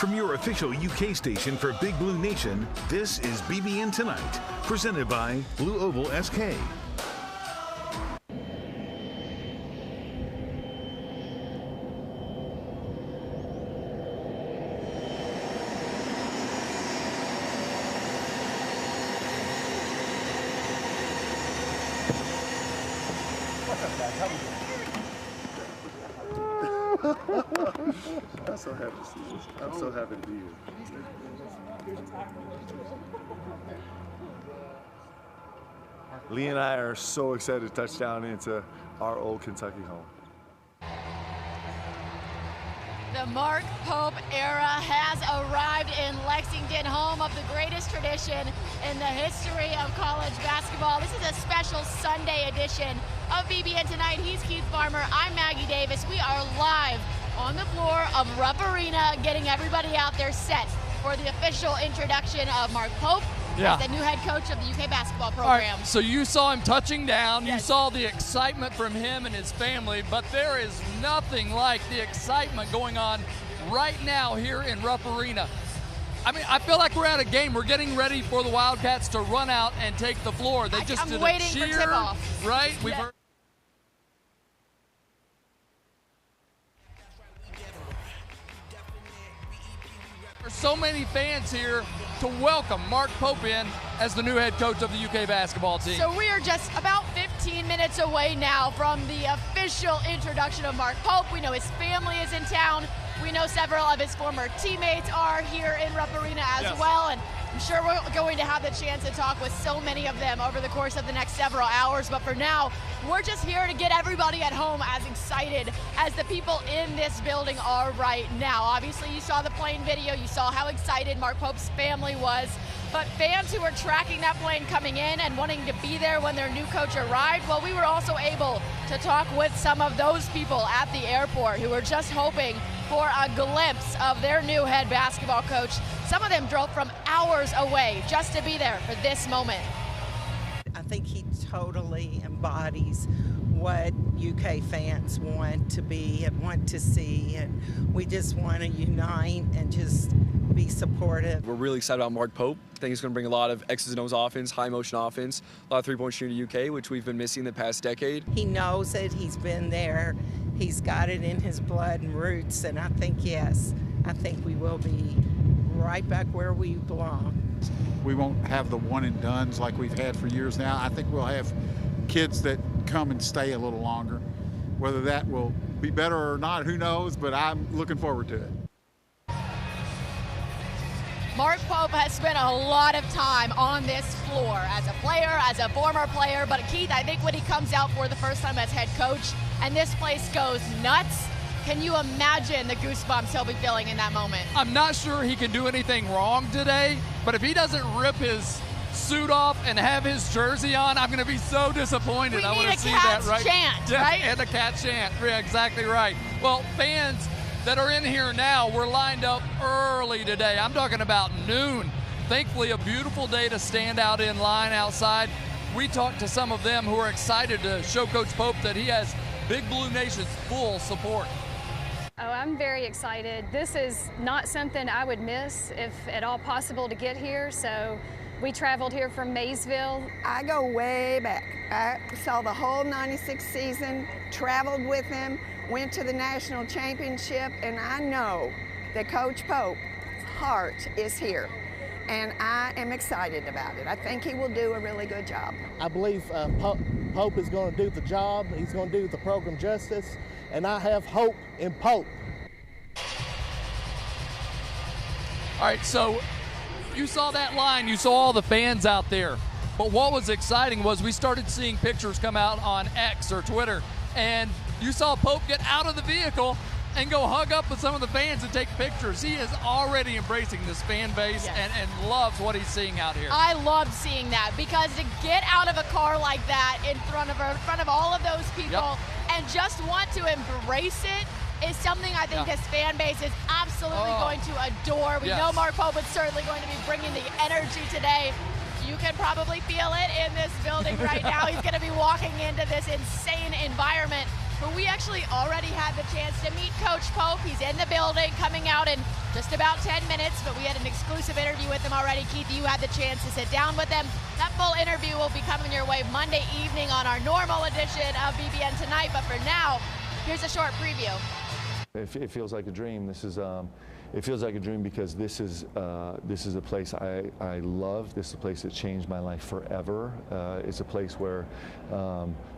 From your official UK station for Big Blue Nation, this is BBN Tonight, presented by Blue Oval SK. I'm so happy to see this. I'm so happy to be here. Lee and I are so excited to touch down into our old Kentucky home. The Mark Pope era has arrived in Lexington, home of the greatest tradition in the history of college basketball. This is a special Sunday edition of BBN Tonight. He's Keith Farmer. I'm Maggie Davis. We are live on the floor of Rupp Arena, getting everybody out there set for the official introduction of Mark Pope as the new head coach of the UK basketball program. All right, so you saw him touching down, yes. You saw the excitement from him and his family, but there is nothing like the excitement going on right now here in Rupp Arena. I mean, I feel like we're at a game. We're getting ready for the Wildcats to run out and take the floor. They just did a cheer, for tip-off. Right? We've heard. There's so many fans here to welcome Mark Pope in as the new head coach of the UK basketball team. So we are just about 15 minutes away now from the official introduction of Mark Pope. We know his family is in town. We know several of his former teammates are here in Rupp Arena as well, and I'm sure we're going to have the chance to talk with so many of them over the course of the next several hours. But for now, we're just here to get everybody at home as excited as the people in this building are right now. Obviously, you saw the plane video. You saw how excited Mark Pope's family was. But fans who were tracking that plane coming in and wanting to be there when their new coach arrived, well, we were also able to talk with some of those people at the airport who were just hoping for a glimpse of their new head basketball coach. Some of them drove from hours away just to be there for this moment. I think he totally embodies what UK fans want to be and want to see, and we just want to unite and just be supportive. We're really excited about Mark Pope. I think he's going to bring a lot of X's and O's offense, high motion offense, a lot of three-point shooting in the UK, which we've been missing the past decade. He knows it, he's been there, he's got it in his blood and roots, and I think, yes, I think we will be right back where we belong. We won't have the one and dones like we've had for years now. I think we'll have kids that come and stay a little longer. Whether that will be better or not, who knows, but I'm looking forward to it. Mark Pope has spent a lot of time on this floor as a player, as a former player, but Keith, I think when he comes out for the first time as head coach and this place goes nuts, can you imagine the goosebumps he'll be feeling in that moment? I'm not sure he can do anything wrong today, but if he doesn't rip his suit off and have his jersey on, I'm going to be so disappointed. I want to see that, right? Chant, yeah, right? And a cat chant. Yeah, exactly right. Well, fans that are in here now were lined up early today. I'm talking about noon. Thankfully, a beautiful day to stand out in line outside. We talked to some of them who are excited to show Coach Pope that he has Big Blue Nation's full support. Oh, I'm very excited. This is not something I would miss if at all possible to get here, so we traveled here from Maysville. I go way back. I saw the whole '96 season, traveled with him, went to the national championship, and I know that Coach Pope's heart is here, and I am excited about it. I think he will do a really good job. I believe Pope is going to do the job. He's going to do the program justice, and I have hope in Pope. All right, so you saw that line, you saw all the fans out there, but what was exciting was we started seeing pictures come out on X or Twitter, and you saw Pope get out of the vehicle and go hug up with some of the fans and take pictures. He is already embracing this fan base and loves what he's seeing out here. I loved seeing that, because to get out of a car like that in front of all of those people and just want to embrace it is something I think this fan base is absolutely going to adore. We know Mark Pope is certainly going to be bringing the energy today. You can probably feel it in this building right now. He's going to be walking into this insane environment. but we actually already had the chance to meet Coach Pope. He's in the building, coming out in just about 10 minutes, but we had an exclusive interview with him already. Keith, you had the chance to sit down with him. That full interview will be coming your way Monday evening on our normal edition of BBN Tonight, but for now, here's a short preview. It feels like a dream. It feels like a dream because this is a place I love. This is a place that changed my life forever. It's a place where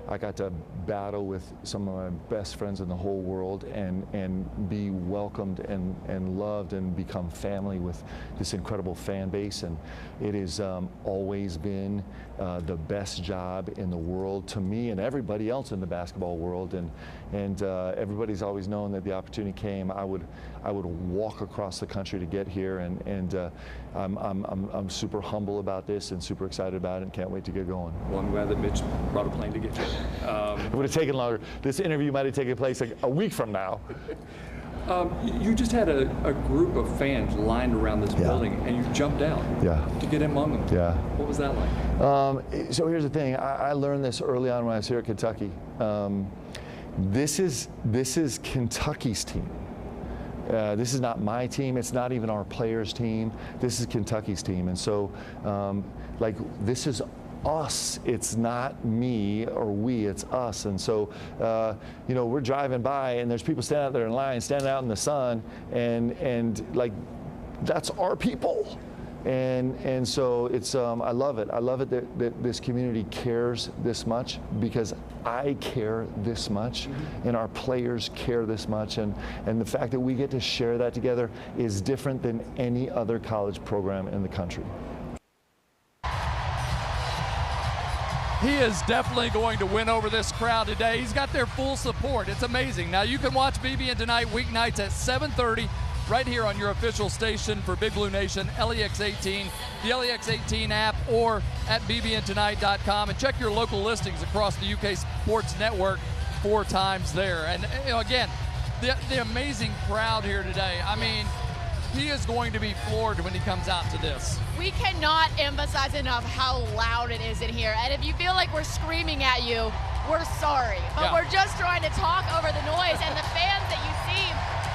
I got to battle with some of my best friends in the whole world and be welcomed and loved and become family with this incredible fan base. And it has always been the best job in the world to me and everybody else in the basketball world. And everybody's always known that the opportunity came, I would walk across the country to get here. And I'm super humble about this and super excited about it and can't wait to get going. Well, I'm glad that Mitch brought a plane to get you. It would have taken longer. This interview might have taken place like a week from now. You just had a group of fans lined around this building, and you jumped out to get among them. Yeah. What was that like? So here's the thing. I learned this early on when I was here at Kentucky. This is Kentucky's team. This is not my team. It's not even our players' team. This is Kentucky's team. And so, this is us. It's not me or we, it's us. And so, we're driving by and there's people standing out there in line, standing out in the sun, and that's our people. And so it's, I love it. I love it that this community cares this much because I care this much and our players care this much. And the fact that we get to share that together is different than any other college program in the country. He is definitely going to win over this crowd today. He's got their full support. It's amazing. Now you can watch BBN Tonight weeknights at 7:30 right here on your official station for Big Blue Nation, LEX 18, the LEX 18 app, or at bbntonight.com, and check your local listings across the UK Sports Network 4 times there. And again, the amazing crowd here today. I mean, he is going to be floored when he comes out to this. We cannot emphasize enough how loud it is in here. And if you feel like we're screaming at you, we're sorry. But we're just trying to talk over the noise. And the fans that you see,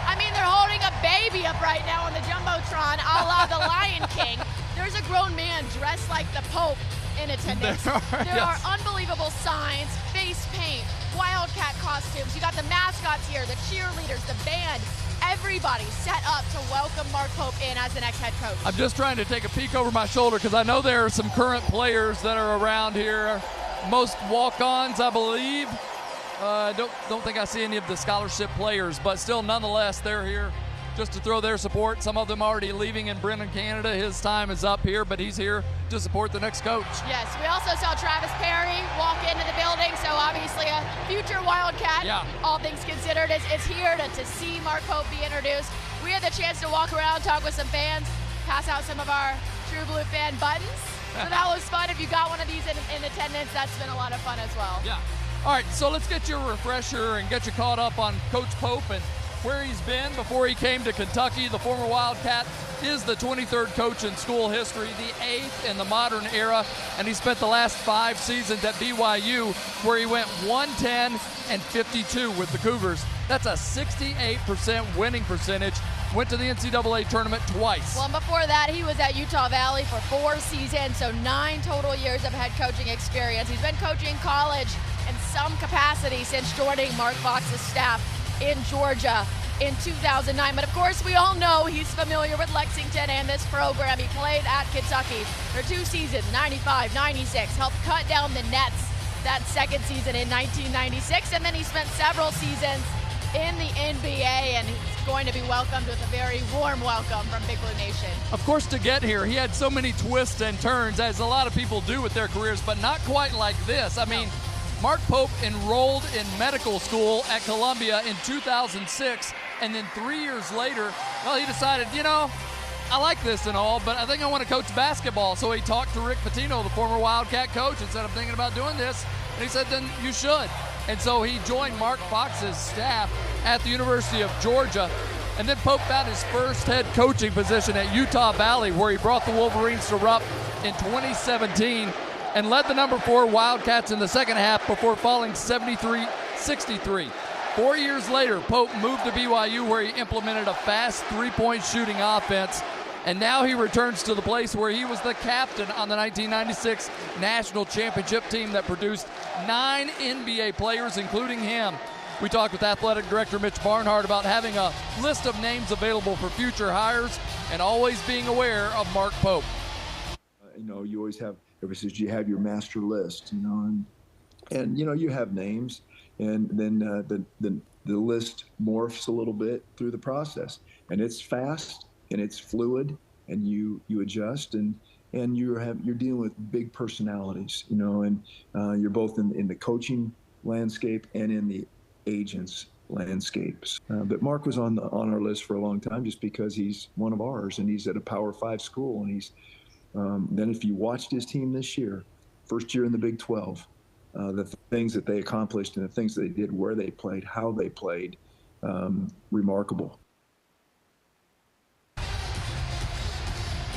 I mean, they're holding a baby up right now on the Jumbotron, a la the Lion King. There's a grown man dressed like the Pope in attendance. There are unbelievable signs, face paint, Wildcat costumes. You got the mascots here, the cheerleaders, the band. Everybody set up to welcome Mark Pope in as the next head coach. I'm just trying to take a peek over my shoulder because I know there are some current players that are around here. Most walk-ons, I believe. Don't think I see any of the scholarship players, but still, nonetheless, they're here just to throw their support. Some of them already leaving in Brennan, Canada. His time is up here, but he's here to support the next coach. Yes, we also saw Travis Perry walk into the building, so obviously a future Wildcat, all things considered, is here to see Mark Pope be introduced. We had the chance to walk around, talk with some fans, pass out some of our True Blue fan buttons. So that was fun. If you got one of these in attendance, that's been a lot of fun as well. Yeah. All right, so let's get you a refresher and get you caught up on Coach Pope and where he's been before he came to Kentucky. The former Wildcat is the 23rd coach in school history, the 8th in the modern era, and he spent the last 5 seasons at BYU where he went 110 and 52 with the Cougars. That's a 68% winning percentage. Went to the NCAA tournament twice. Well, and before that, he was at Utah Valley for 4 seasons, so 9 total years of head coaching experience. He's been coaching college in some capacity since joining Mark Fox's staff in Georgia in 2009. But of course, we all know he's familiar with Lexington and this program. He played at Kentucky for 2 seasons, 95, 96, helped cut down the Nets that second season in 1996, and then he spent several seasons in the NBA, and he's going to be welcomed with a very warm welcome from Big Blue Nation. Of course, to get here, he had so many twists and turns, as a lot of people do with their careers, but not quite like this. I mean, Mark Pope enrolled in medical school at Columbia in 2006, and then 3 years later, well, he decided, I like this and all, but I think I want to coach basketball. So he talked to Rick Pitino, the former Wildcat coach, and said, I'm thinking about doing this. And he said, then you should. And so he joined Mark Fox's staff at the University of Georgia. And then Pope found his first head coaching position at Utah Valley, where he brought the Wolverines to Rupp in 2017 and led the number 4 Wildcats in the second half before falling 73-69 63. 4 years later, Pope moved to BYU where he implemented a fast three-point shooting offense, and now he returns to the place where he was the captain on the 1996 National Championship team that produced 9 NBA players, including him. We talked with Athletic Director Mitch Barnhart about having a list of names available for future hires and always being aware of Mark Pope. You always have, everybody says, you have your master list, and you have names, and then the list morphs a little bit through the process, and it's fast and it's fluid, and you adjust, and you're dealing with big personalities, and you're both in the coaching landscape and in the agents landscapes. But Mark was on our list for a long time just because he's one of ours, and he's at a Power 5 school, and he's then if you watched his team this year, first year in the Big 12, the things that they accomplished and the things they did, where they played, how they played, remarkable.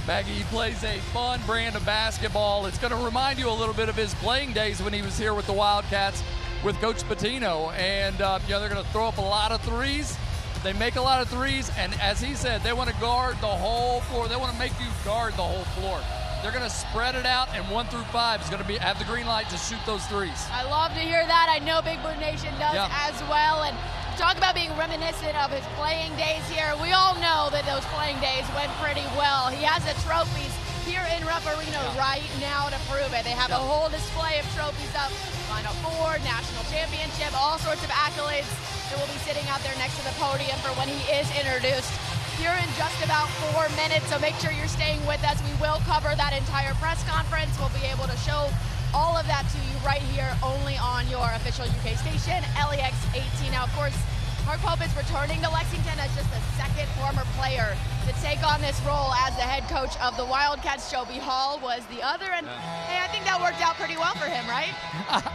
Maggie plays a fun brand of basketball. It's going to remind you a little bit of his playing days when he was here with the Wildcats with Coach Pitino. And, they're going to throw up a lot of threes. They make a lot of threes, and as he said, they want to guard the whole floor. They want to make you guard the whole floor. They're going to spread it out, and 1 through 5 is going to have the green light to shoot those threes. I love to hear that. I know Big Blue Nation does as well. And talk about being reminiscent of his playing days here. We all know that those playing days went pretty well. He has the trophies here in Rupp Arena right now to prove it. They have a whole display of trophies up. Final Four, National Championship, all sorts of accolades that will be sitting out there next to the podium for when he is introduced here in just about 4 minutes. So make sure you're staying with us. We will cover that entire press conference. We'll be able to show all of that to you right here only on your official UK station, LEX 18. Now, of course, Mark Pope is returning to Lexington as just the second former player to take on this role as the head coach of the Wildcats. Joby Hall was the other, and hey, I think that worked out pretty well for him, right?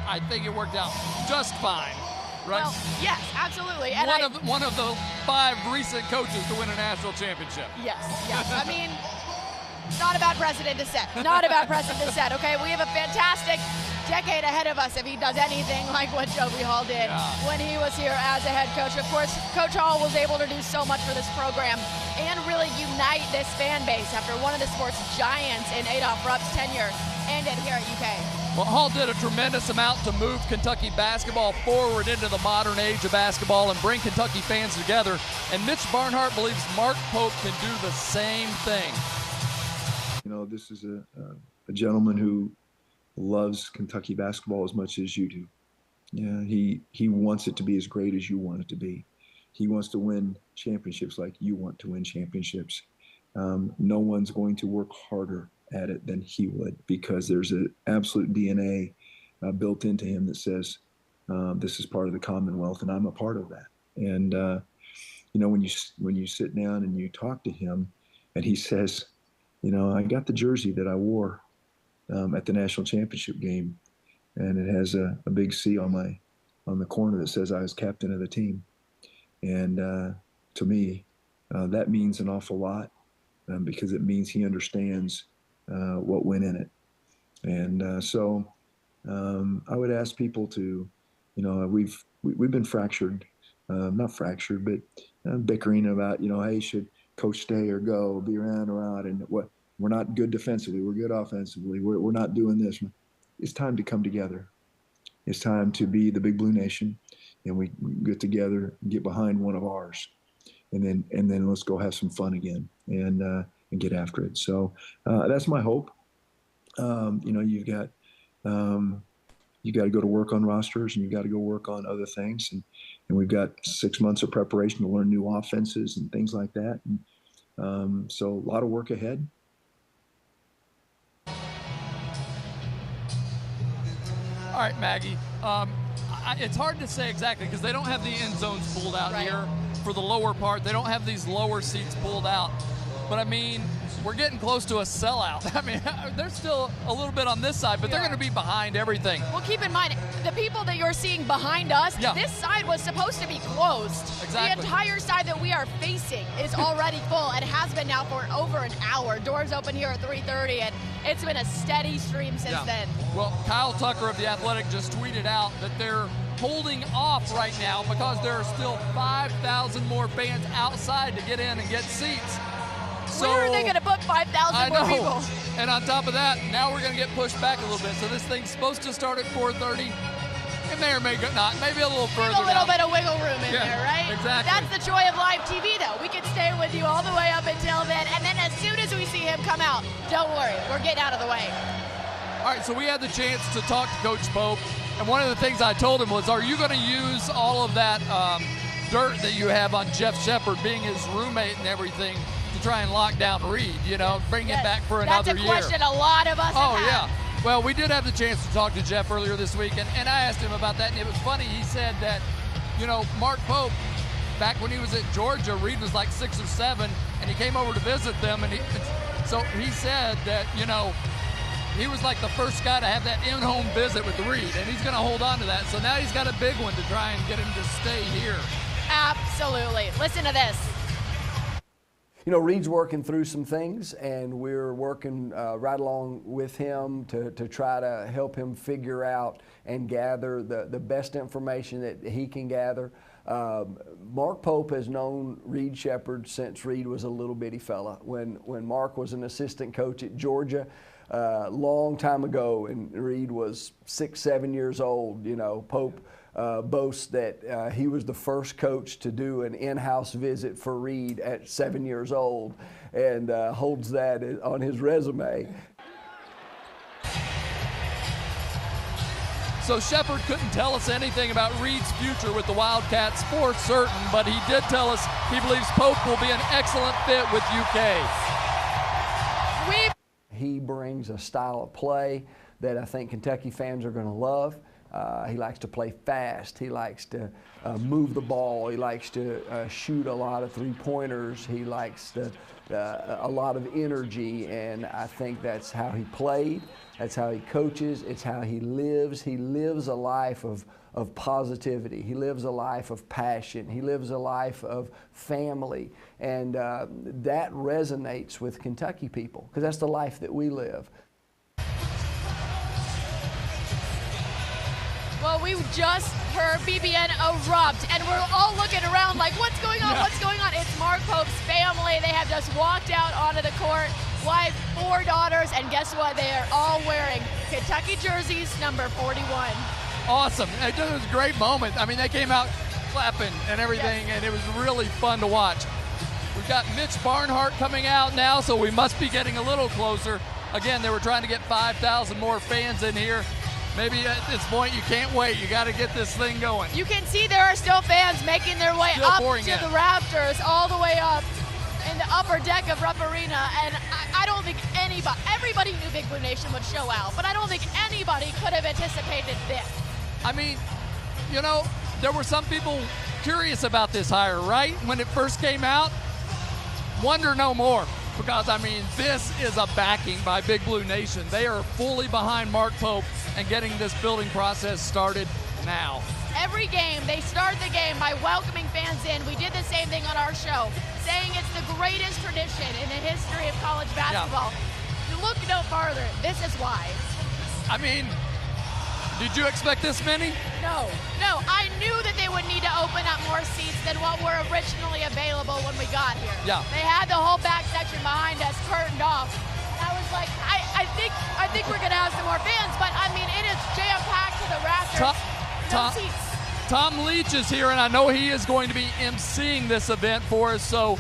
I think it worked out just fine, right? Well, yes, absolutely. And one of the 5 recent coaches to win a national championship. Yes. I mean, not a bad precedent to set. Not a bad precedent to set, okay? We have a fantastic decade ahead of us if he does anything like what Joby Hall did when he was here as a head coach. Of course, Coach Hall was able to do so much for this program and really unite this fan base after one of the sports giants in Adolph Rupp's tenure ended here at UK. Well, Hall did a tremendous amount to move Kentucky basketball forward into the modern age of basketball and bring Kentucky fans together. And Mitch Barnhart believes Mark Pope can do the same thing. This is a gentleman who loves Kentucky basketball as much as you do. Yeah, he wants it to be as great as you want it to be. He wants to win championships like you want to win championships. No one's going to work harder at it than he would, because there's an absolute DNA built into him that says this is part of the Commonwealth, and I'm a part of that. And when you sit down and you talk to him, and he says, I got the jersey that I wore at the national championship game, and it has a big C on the corner that says I was captain of the team. And to me, that means an awful lot, because it means he understands what went in it. And so I would ask people to, we've been fractured, not fractured, but bickering about, hey, should coach stay or go, be around or out, and what. We're not good defensively. We're good offensively. We're not doing this. It's time to come together. It's time to be the Big Blue Nation, and we get together and get behind one of ours, and then let's go have some fun again and get after it. So that's my hope. You've got to go to work on rosters, and you got to go work on other things, and we've got 6 months of preparation to learn new offenses and things like that. And so a lot of work ahead. All right, Maggie. It's hard to say exactly because they don't have the end zones pulled out here for the lower part. They don't have these lower seats pulled out. But, I mean, we're getting close to a sellout. I mean, they're still a little bit on this side, but they're going to be behind everything. Well, keep in mind, the people that you're seeing behind us, this side was supposed to be closed. Exactly. The entire side that we are facing is already full and has been now for over an hour. Doors open here at 3:30, and it's been a steady stream since then. Well, Kyle Tucker of The Athletic just tweeted out that they're holding off right now because there are still 5,000 more fans outside to get in and get seats. So, where are they going to put 5,000 more people? And on top of that, now we're going to get pushed back a little bit. So this thing's supposed to start at 4:30. It may or may not, maybe a little further. Maybe a little bit of wiggle room in there, right? Exactly. That's the joy of live TV, though. We can stay with you all the way up until then, and then as soon as we see him come out, don't worry, we're getting out of the way. All right, so we had the chance to talk to Coach Pope, and one of the things I told him was, are you going to use all of that dirt that you have on Jeff Shepard being his roommate and everything to try and lock down Reed, you know, bring him back for another year? That's a question a lot of us have. Yeah. Well, we did have the chance to talk to Jeff earlier this week, and I asked him about that, and it was funny. He said that, you know, Mark Pope, back when he was at Georgia, Reed was like 6 or 7, and he came over to visit them, and so he said that, you know, he was like the first guy to have that in-home visit with Reed, and he's going to hold on to that. So now he's got a big one to try and get him to stay here. Absolutely. Listen to this. You know, Reed's working through some things, and we're working right along with him to try to help him figure out and gather the best information that he can gather. Mark Pope has known Reed Shepard since Reed was a little bitty fella. When Mark was an assistant coach at Georgia, long time ago, and Reed was 6, 7 years old, you know, Pope boasts that he was the first coach to do an in-house visit for Reed at 7 years old, and holds that on his resume. So Shepard couldn't tell us anything about Reed's future with the Wildcats for certain, but he did tell us he believes Pope will be an excellent fit with UK. He brings a style of play that I think Kentucky fans are going to love. He likes to play fast. He likes to move the ball. He likes to shoot a lot of three-pointers. He likes a lot of energy, and I think that's how he played. That's how he coaches. It's how he lives. He lives a life of positivity. He lives a life of passion. He lives a life of family, and that resonates with Kentucky people because that's the life that we live. Well, we just heard BBN erupt, and we're all looking around like, what's going on? What's going on? It's Mark Pope's family. They have just walked out onto the court. Wife, 4 daughters, and guess what? They are all wearing Kentucky jerseys, number 41. Awesome. It was a great moment. I mean, they came out clapping and everything, and it was really fun to watch. We've got Mitch Barnhart coming out now, so we must be getting a little closer. Again, they were trying to get 5,000 more fans in here. Maybe at this point you can't wait. You got to get this thing going. You can see there are still fans making their way up to the rafters, all the way up in the upper deck of Rupp Arena. And I don't think everybody knew Big Blue Nation would show out, but I don't think anybody could have anticipated this. I mean, you know, there were some people curious about this hire, right? When it first came out, wonder no more. Because, I mean, this is a backing by Big Blue Nation. They are fully behind Mark Pope and getting this building process started now. Every game, they start the game by welcoming fans in. We did the same thing on our show, saying it's the greatest tradition in the history of college basketball. You look no farther, this is why. I mean, did you expect this many? No. I knew that they would need to open up more seats than what were originally available when we got here. Yeah. They had the whole back section behind us curtained off. I was like, I think we're gonna have some more fans, but I mean, it is jam-packed to the rafters. No seats. Tom Leach is here, and I know he is going to be emceeing this event for us, so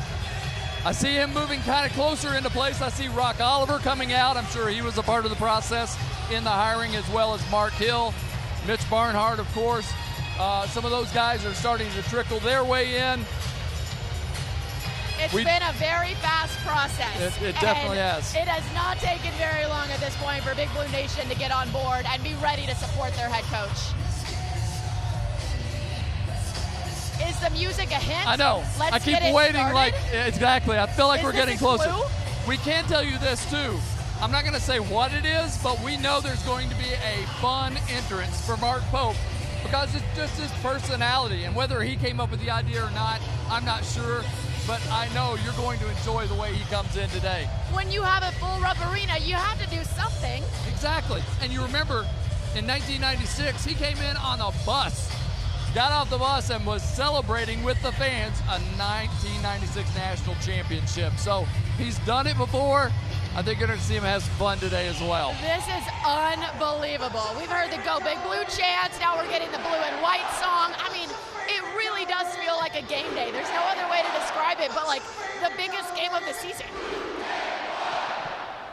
I see him moving kind of closer into place. I see Rock Oliver coming out. I'm sure he was a part of the process in the hiring, as well as Mark Hill, Mitch Barnhart, of course. Some of those guys are starting to trickle their way in. It's been a very fast process. It definitely has. It has not taken very long at this point for Big Blue Nation to get on board and be ready to support their head coach. Is the music a hint? I know. Let's I keep waiting like, exactly. I feel like we're getting closer. We can tell you this too. I'm not going to say what it is, but we know there's going to be a fun entrance for Mark Pope because it's just his personality, and whether he came up with the idea or not, I'm not sure, but I know you're going to enjoy the way he comes in today. When you have a full Rupp Arena, you have to do something. Exactly. And you remember in 1996, he came in on a bus got off the bus and was celebrating with the fans a 1996 national championship. So he's done it before. I think you're going to see him have some fun today as well. This is unbelievable. We've heard the Go Big Blue chants. Now we're getting the blue and white song. I mean, it really does feel like a game day. There's no other way to describe it but like the biggest game of the season.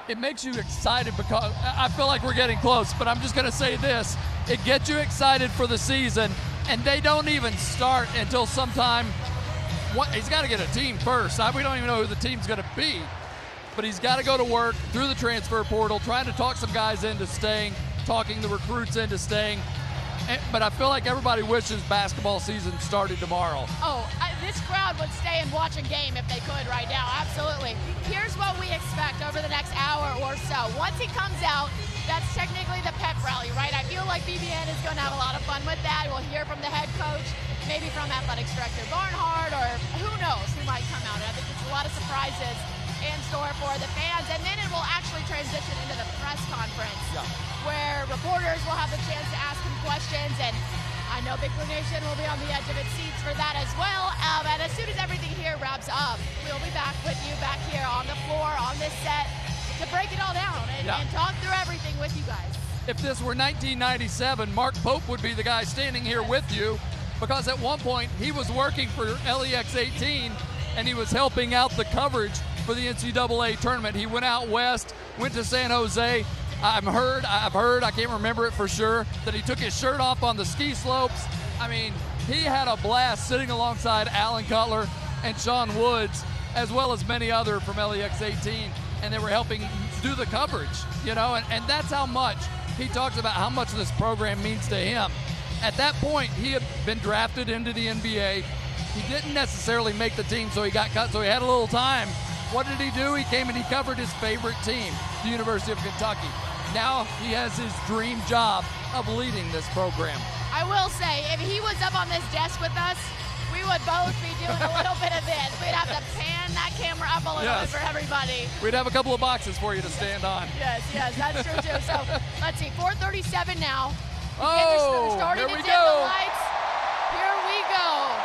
It makes you excited because I feel like we're getting close, but I'm just going to say this. It gets you excited for the season, and they don't even start until sometime. He's got to get a team first. We don't even know who the team's going to be. But he's got to go to work through the transfer portal, trying to talk some guys into staying, talking the recruits into staying. But I feel like everybody wishes basketball season started tomorrow. Oh, this crowd would stay and watch a game if they could right now, absolutely. Here's what we expect over the next hour or so. Once he comes out, that's technically the pep rally, right? I feel like BBN is going to have a lot of fun with that. We'll hear from the head coach, maybe from athletics director Barnhart, or who knows who might come out. I think there's a lot of surprises in store for the fans, and then it will actually transition into the press conference where reporters will have the chance to ask him questions, and I know Big Blue Nation will be on the edge of its seats for that as well. And as soon as everything here wraps up, we'll be back with you back here on the floor, on this set, to break it all down and talk through everything with you guys. If this were 1997, Mark Pope would be the guy standing here with you, because at one point he was working for LEX 18 and he was helping out the coverage for the NCAA tournament. He went out west, went to San Jose. I've heard, I can't remember it for sure, that he took his shirt off on the ski slopes. I mean, he had a blast sitting alongside Alan Cutler and Sean Woods, as well as many other from LEX 18, and they were helping do the coverage, you know, and that's how much he talks about how much this program means to him. At that point, he had been drafted into the NBA. He didn't necessarily make the team, so he got cut, so he had a little time. What did he do? He came and he covered his favorite team, the University of Kentucky. Now he has his dream job of leading this program. I will say, if he was up on this desk with us, we would both be doing a little bit of this. We'd have to pan that camera up a little bit for everybody. We'd have a couple of boxes for you to stand on. Yes, that's true too. So let's see, 4:37 now. Here we dim go. the lights. Here we go.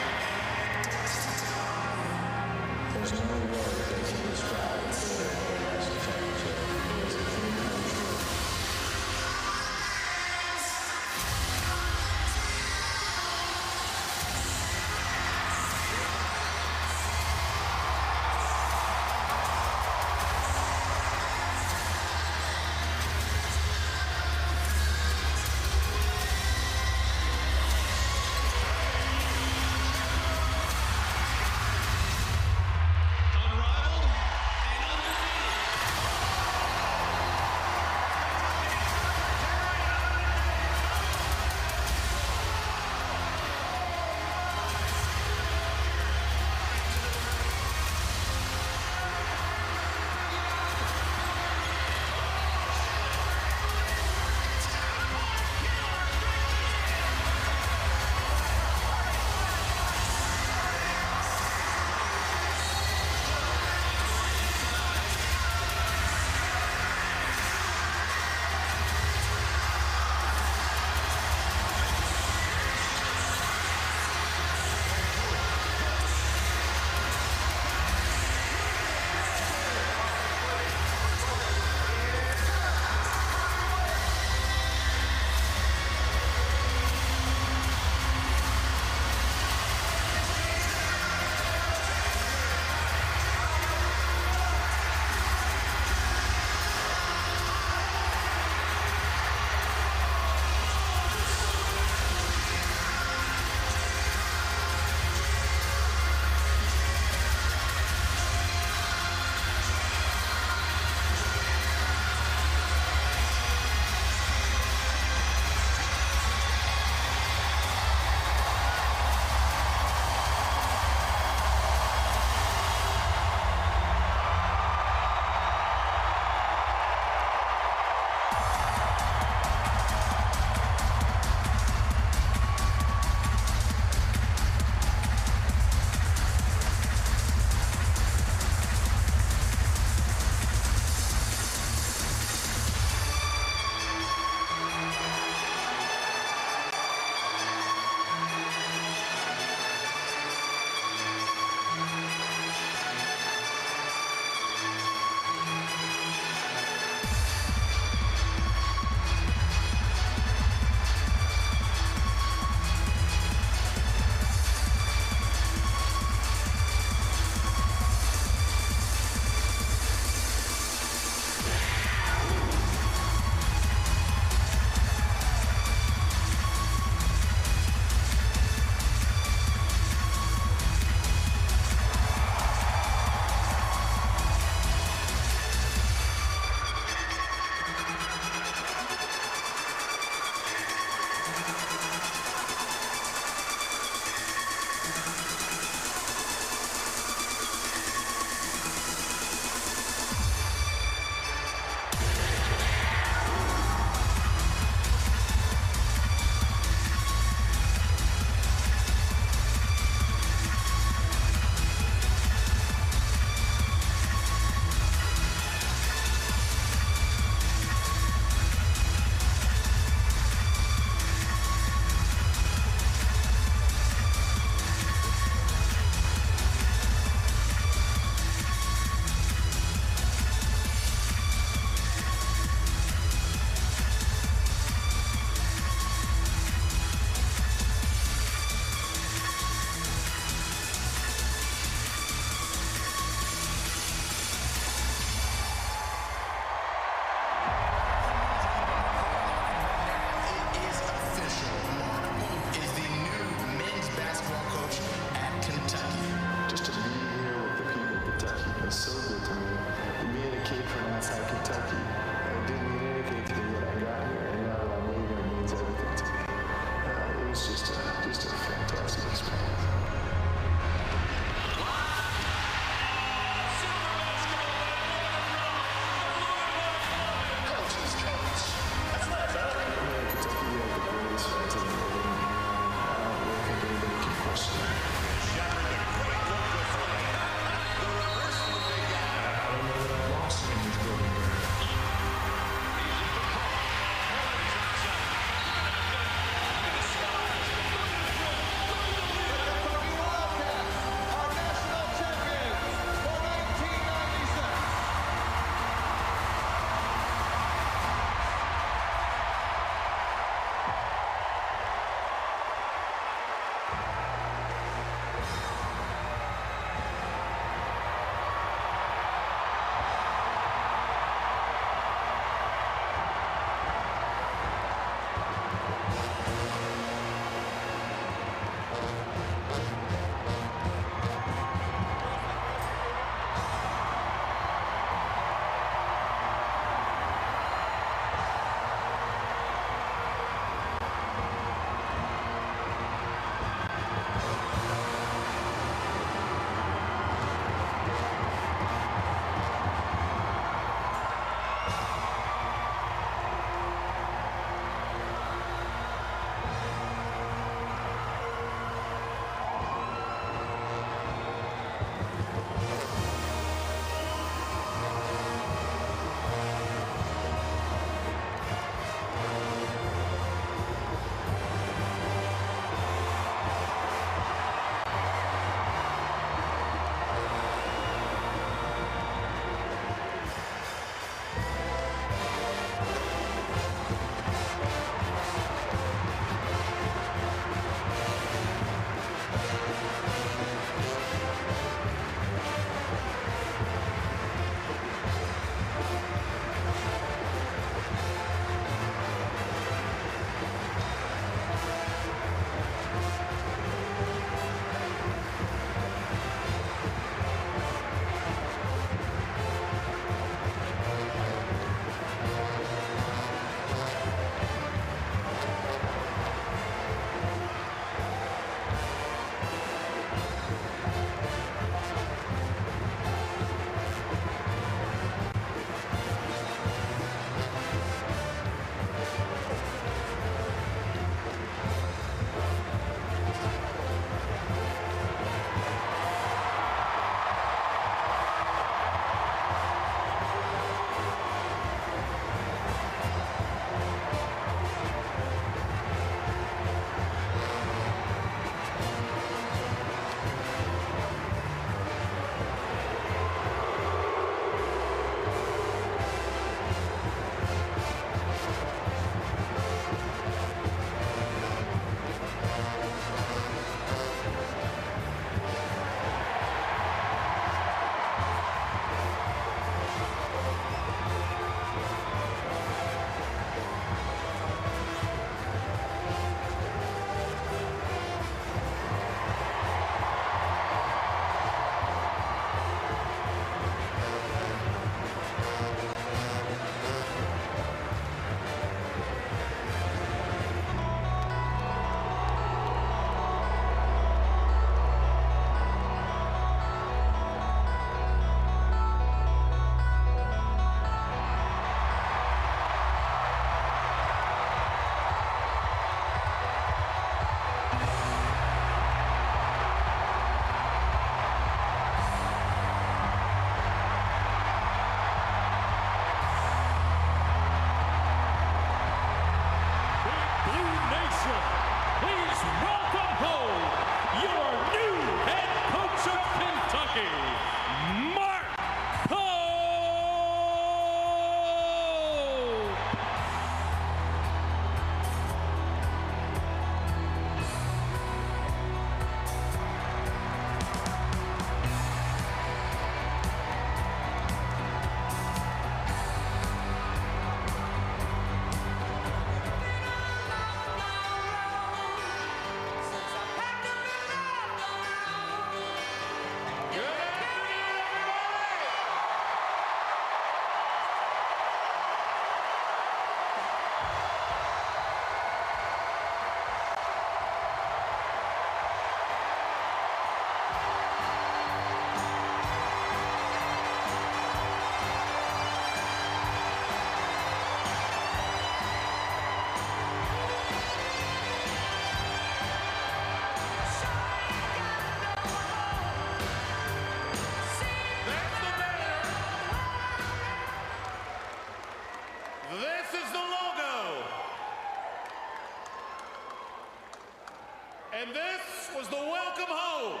And this was the welcome home.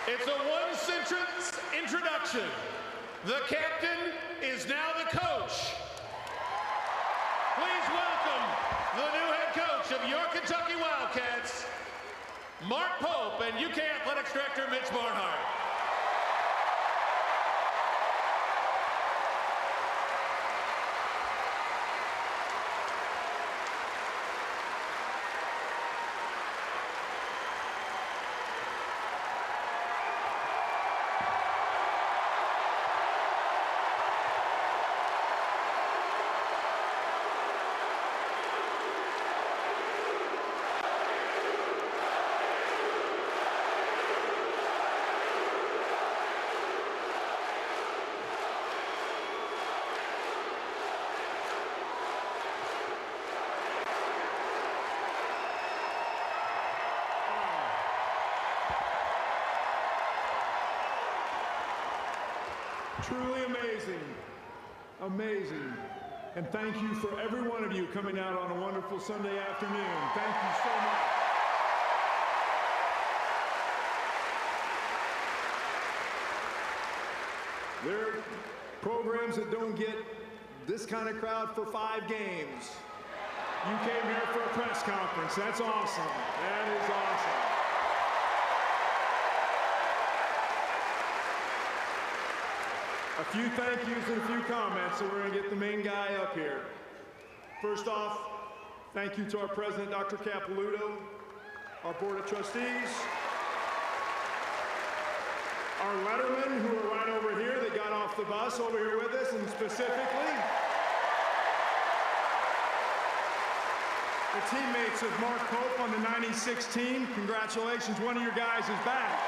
It's a one-sentence introduction. The captain is now the coach. Please welcome the new head coach of your Kentucky Wildcats, Mark Pope, and UK Athletics Director Mitch Barnhart. Truly amazing, amazing. And thank you for every one of you coming out on a wonderful Sunday afternoon. Thank you so much. There are programs that don't get this kind of crowd for 5 games. You came here for a press conference. That's awesome. That is awesome. A few thank yous and a few comments, so we're going to get the main guy up here. First off, thank you to our president, Dr. Capilouto, our board of trustees, our lettermen who are right over here that got off the bus over here with us, and specifically the teammates of Mark Pope on the 96 team. Congratulations, one of your guys is back.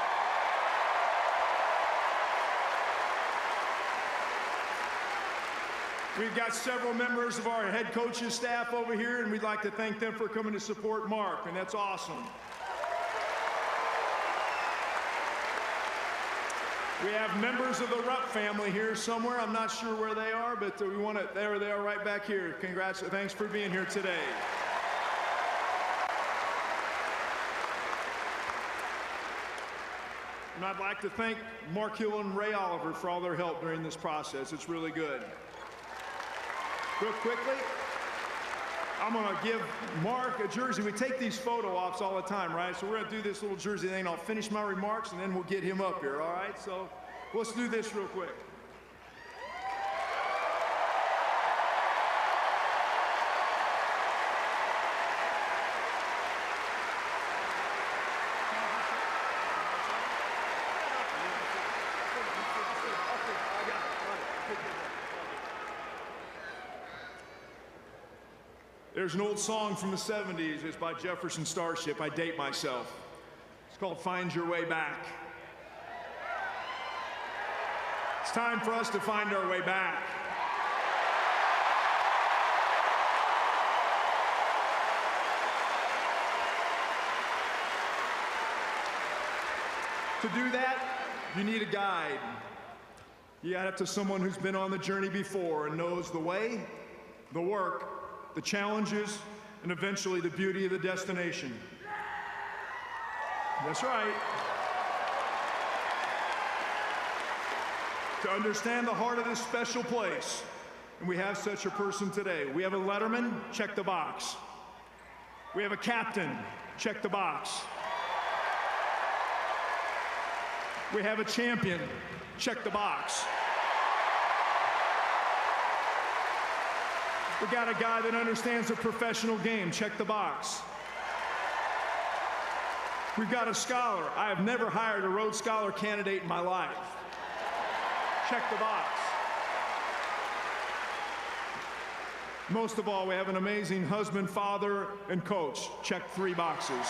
We've got several members of our head coach's staff over here, and we'd like to thank them for coming to support Mark, and that's awesome. We have members of the Rupp family here somewhere. I'm not sure where they are, but we want to, there they are right back here. Congrats, thanks for being here today. And I'd like to thank Mark Hill and Ray Oliver for all their help during this process. It's really good. Real quickly, I'm going to give Mark a jersey. We take these photo ops all the time, right? So we're going to do this little jersey thing. I'll finish my remarks, and then we'll get him up here, all right? So let's do this real quick. There's an old song from the 70s. It's by Jefferson Starship. I date myself. It's called Find Your Way Back. It's time for us to find our way back. To do that, you need a guide. You got it to someone who's been on the journey before and knows the way, the work, the challenges, and eventually the beauty of the destination. That's right. To understand the heart of this special place, and we have such a person today. We have a letterman, check the box. We have a captain, check the box. We have a champion, check the box. We got a guy that understands the professional game. Check the box. We've got a scholar. I have never hired a Rhodes Scholar candidate in my life. Check the box. Most of all, we have an amazing husband, father, and coach. Check 3 boxes.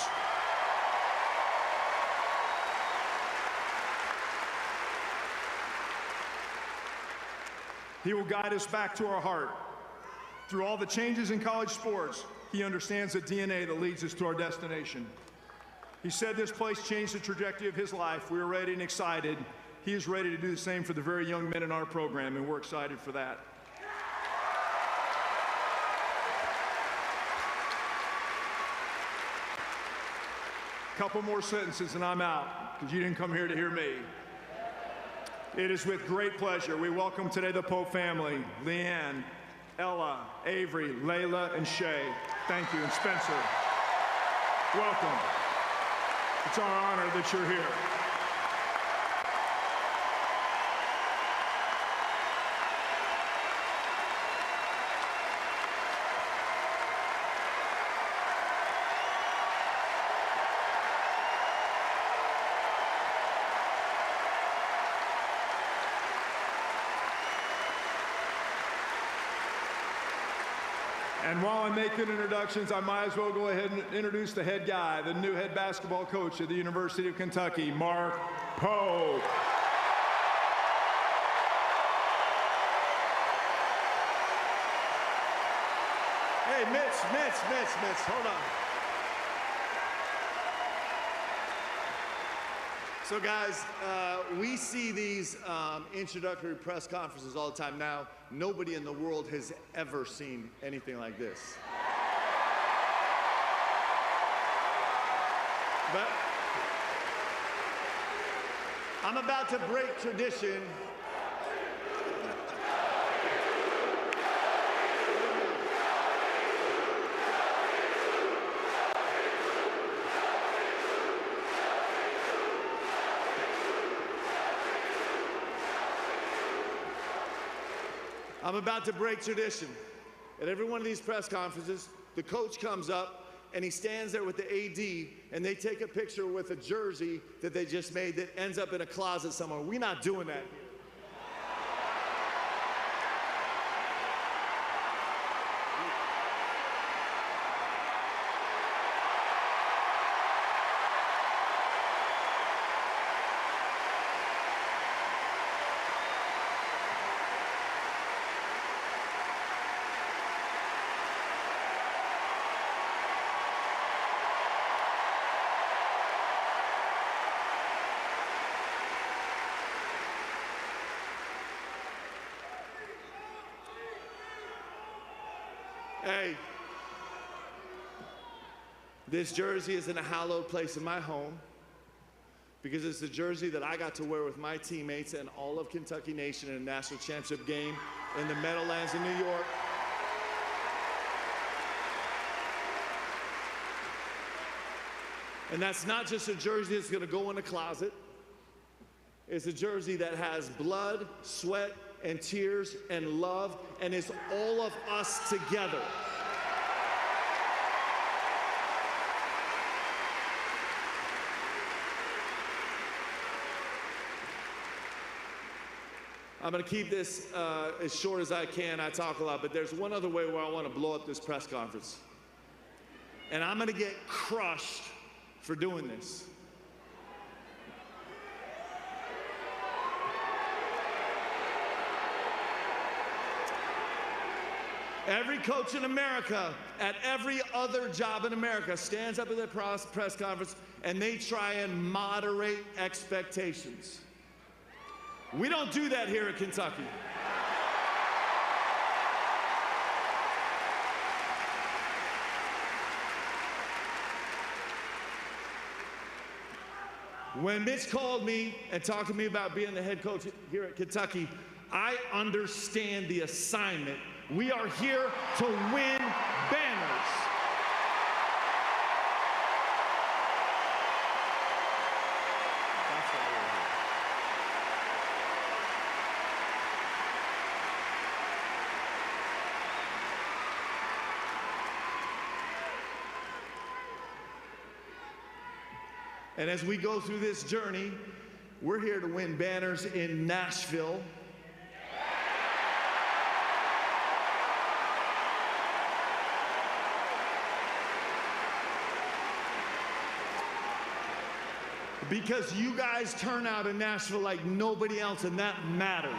He will guide us back to our heart. Through all the changes in college sports, he understands the DNA that leads us to our destination. He said this place changed the trajectory of his life. We are ready and excited. He is ready to do the same for the very young men in our program, and we're excited for that. Couple more sentences and I'm out, because you didn't come here to hear me. It is with great pleasure we welcome today the Pope family, Leanne, Ella, Avery, Layla, and Shay. Thank you, and Spencer. Welcome. It's our honor that you're here. And while I'm making introductions, I might as well go ahead and introduce the head guy, the new head basketball coach at the University of Kentucky, Mark Pope. Hey, Mitch, hold on. So guys, we see these introductory press conferences all the time now. Nobody in the world has ever seen anything like this. But I'm about to break tradition. I'm about to break tradition. At every one of these press conferences, the coach comes up and he stands there with the AD and they take a picture with a jersey that they just made that ends up in a closet somewhere. We're not doing that here. Hey, this jersey is in a hallowed place in my home because it's the jersey that I got to wear with my teammates and all of Kentucky Nation in a national championship game in the Meadowlands in New York. And that's not just a jersey that's gonna go in a closet. It's a jersey that has blood, sweat, and tears and love, and it's all of us together. I'm gonna keep this as short as I can. I talk a lot, but there's one other way where I wanna blow up this press conference. And I'm gonna get crushed for doing this. Every coach in America, at every other job in America, stands up at the press conference and they try and moderate expectations. We don't do that here at Kentucky. When Mitch called me and talked to me about being the head coach here at Kentucky, I understand the assignment. We are here to win banners. That's why we're here. And as we go through this journey, we're here to win banners in Nashville, because you guys turn out in Nashville like nobody else, and that matters.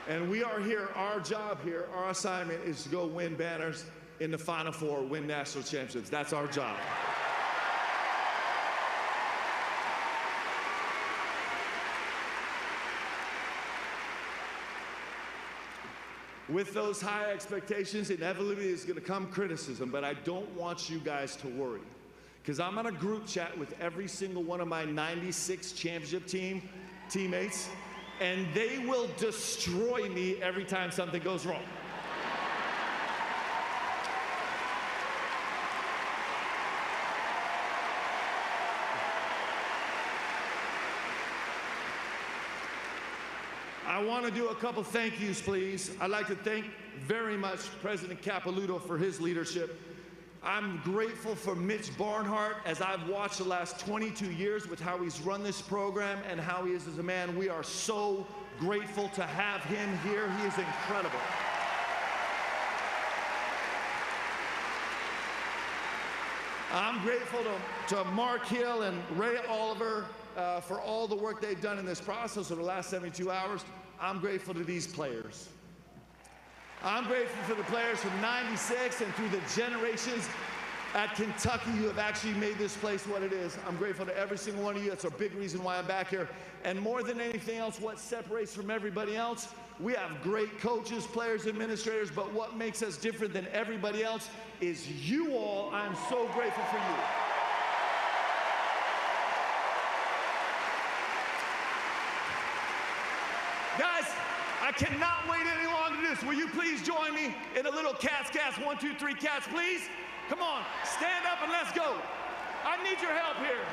And we are here, our job here, our assignment is to go win banners in the Final Four, win national championships. That's our job. With those high expectations, inevitably is going to come criticism, but I don't want you guys to worry. Because I'm on a group chat with every single one of my 96 championship teammates, and they will destroy me every time something goes wrong. I want to do a couple thank yous, please. I'd like to thank very much President Capilouto for his leadership. I'm grateful for Mitch Barnhart, as I've watched the last 22 years with how he's run this program and how he is as a man. We are so grateful to have him here. He is incredible. I'm grateful to Mark Hill and Ray Oliver for all the work they've done in this process over the last 72 hours. I'm grateful to these players. I'm grateful for the players from '96 and through the generations at Kentucky who have actually made this place what it is. I'm grateful to every single one of you. That's a big reason why I'm back here. And more than anything else, what separates from everybody else, we have great coaches, players, administrators, but what makes us different than everybody else is you all. I'm so grateful for you. Guys, I cannot wait any longer to do this. Will you please join me in a little cats? 1, 2, 3, cats, please. Come on, stand up and let's go. I need your help here.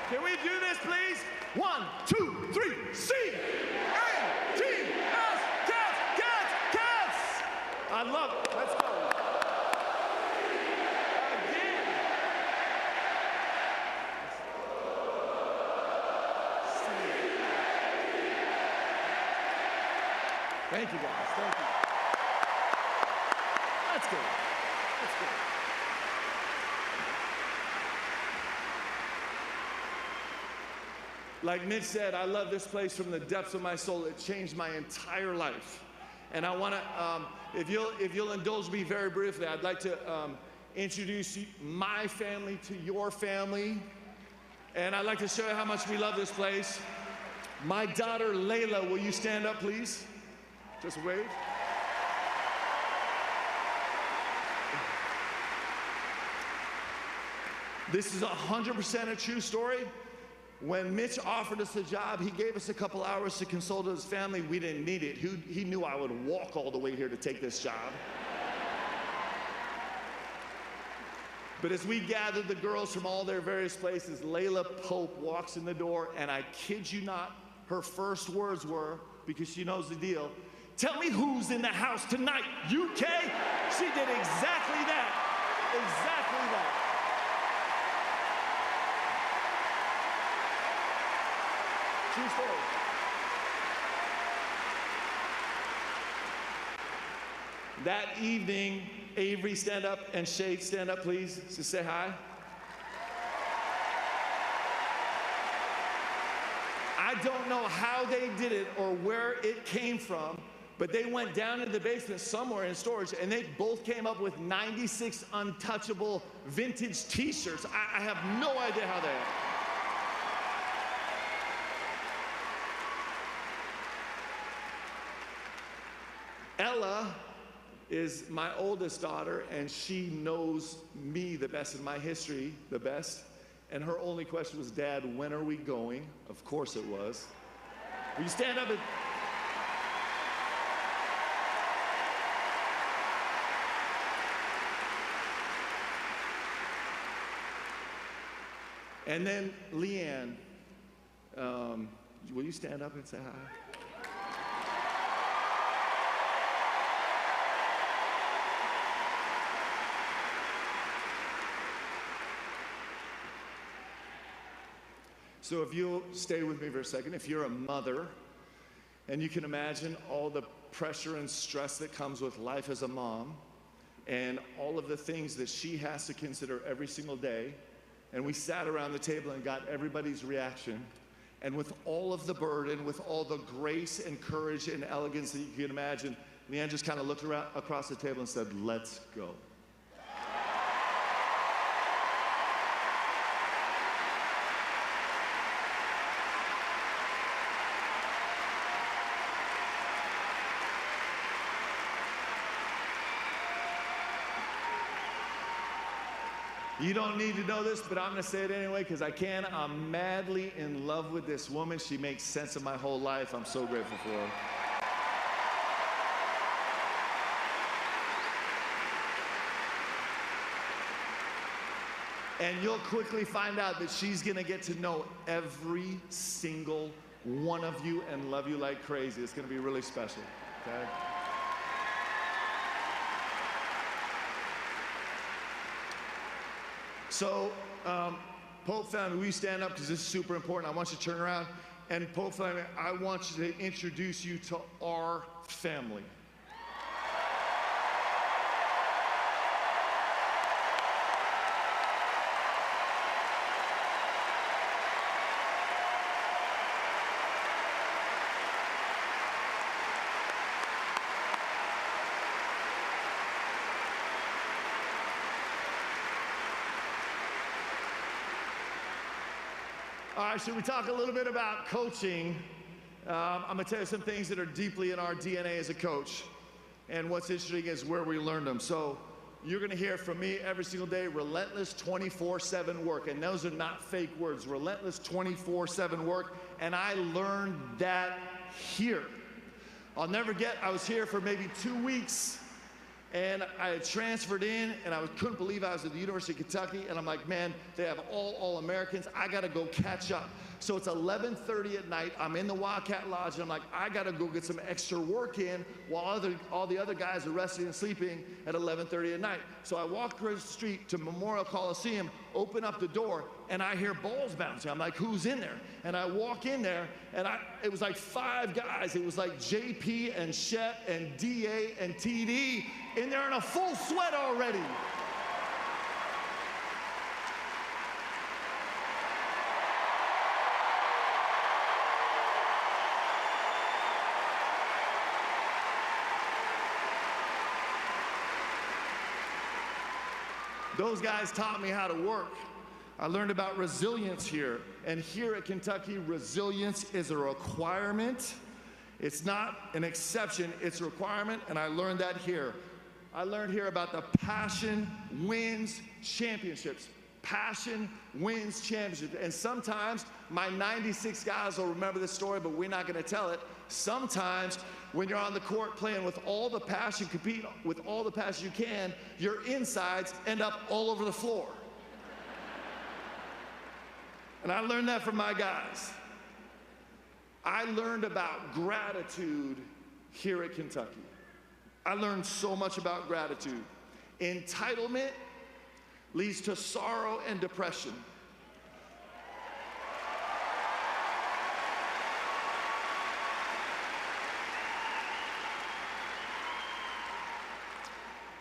Can we do this, please? 1, 2, 3, C-A-T-S, cats, cats, cats. I love it. Let's go. Thank you, guys. Thank you. Let's go. Let's go. Like Mitch said, I love this place from the depths of my soul. It changed my entire life. And I want to, if you'll indulge me very briefly, I'd like to introduce my family to your family. And I'd like to show you how much we love this place. My daughter, Layla, will you stand up, please? Just wave. This is 100% a true story. When Mitch offered us a job, he gave us a couple hours to consult with his family. We didn't need it. He knew I would walk all the way here to take this job. But as we gathered the girls from all their various places, Layla Pope walks in the door, and I kid you not, her first words were, because she knows the deal, "Tell me who's in the house tonight, UK?" She did exactly that. Exactly that. True story. That evening, Avery, stand up, and Shade, stand up, please. Just say hi. I don't know how they did it or where it came from, but they went down in the basement somewhere in storage, and they both came up with 96 untouchable vintage t-shirts. I have no idea how they are. Ella is my oldest daughter, and she knows me the best in my history, the best. And her only question was, "Dad, when are we going?" Of course it was. Will you stand up and... And then Leanne, will you stand up and say hi? So if you'll stay with me for a second, if you're a mother, and you can imagine all the pressure and stress that comes with life as a mom, and all of the things that she has to consider every single day, and we sat around the table and got everybody's reaction, and with all of the burden, with all the grace and courage and elegance that you can imagine, Leanne just kind of looked around across the table and said, "Let's go." You don't need to know this, but I'm going to say it anyway because I can. I'm madly in love with this woman. She makes sense of my whole life. I'm so grateful for her. And you'll quickly find out that she's going to get to know every single one of you and love you like crazy. It's going to be really special, okay? So, Pope family, will you stand up because this is super important. I want you to turn around. And Pope family, I want you to introduce you to our family. All right, should we talk a little bit about coaching? I'm going to tell you some things that are deeply in our DNA as a coach. And what's interesting is where we learned them. So you're going to hear from me every single day, relentless 24/7 work. And those are not fake words, relentless 24/7 work. And I learned that here. I'll never forget, I was here for maybe 2 weeks. And I had transferred in, and I couldn't believe I was at the University of Kentucky. And I'm like, man, they have all Americans. I got to go catch up. So it's 11:30 at night. I'm in the Wildcat Lodge, and I'm like, I got to go get some extra work in while all the other guys are resting and sleeping at 11:30 at night. So I walk across the street to Memorial Coliseum, open up the door, and I hear balls bouncing. I'm like, who's in there? And I walk in there, and it was like 5 guys. It was like JP and Shep and DA and TD in there in a full sweat already. Those guys taught me how to work. I learned about resilience here. And here at Kentucky, resilience is a requirement. It's not an exception, it's a requirement, and I learned that here. I learned here about the passion wins championships. Passion wins championships. And sometimes my 96 guys will remember this story, but we're not going to tell it. Sometimes when you're on the court playing with all the passion, competing with all the passion you can, your insides end up all over the floor. And I learned that from my guys. I learned about gratitude here at Kentucky. I learned so much about gratitude. Entitlement leads to sorrow and depression.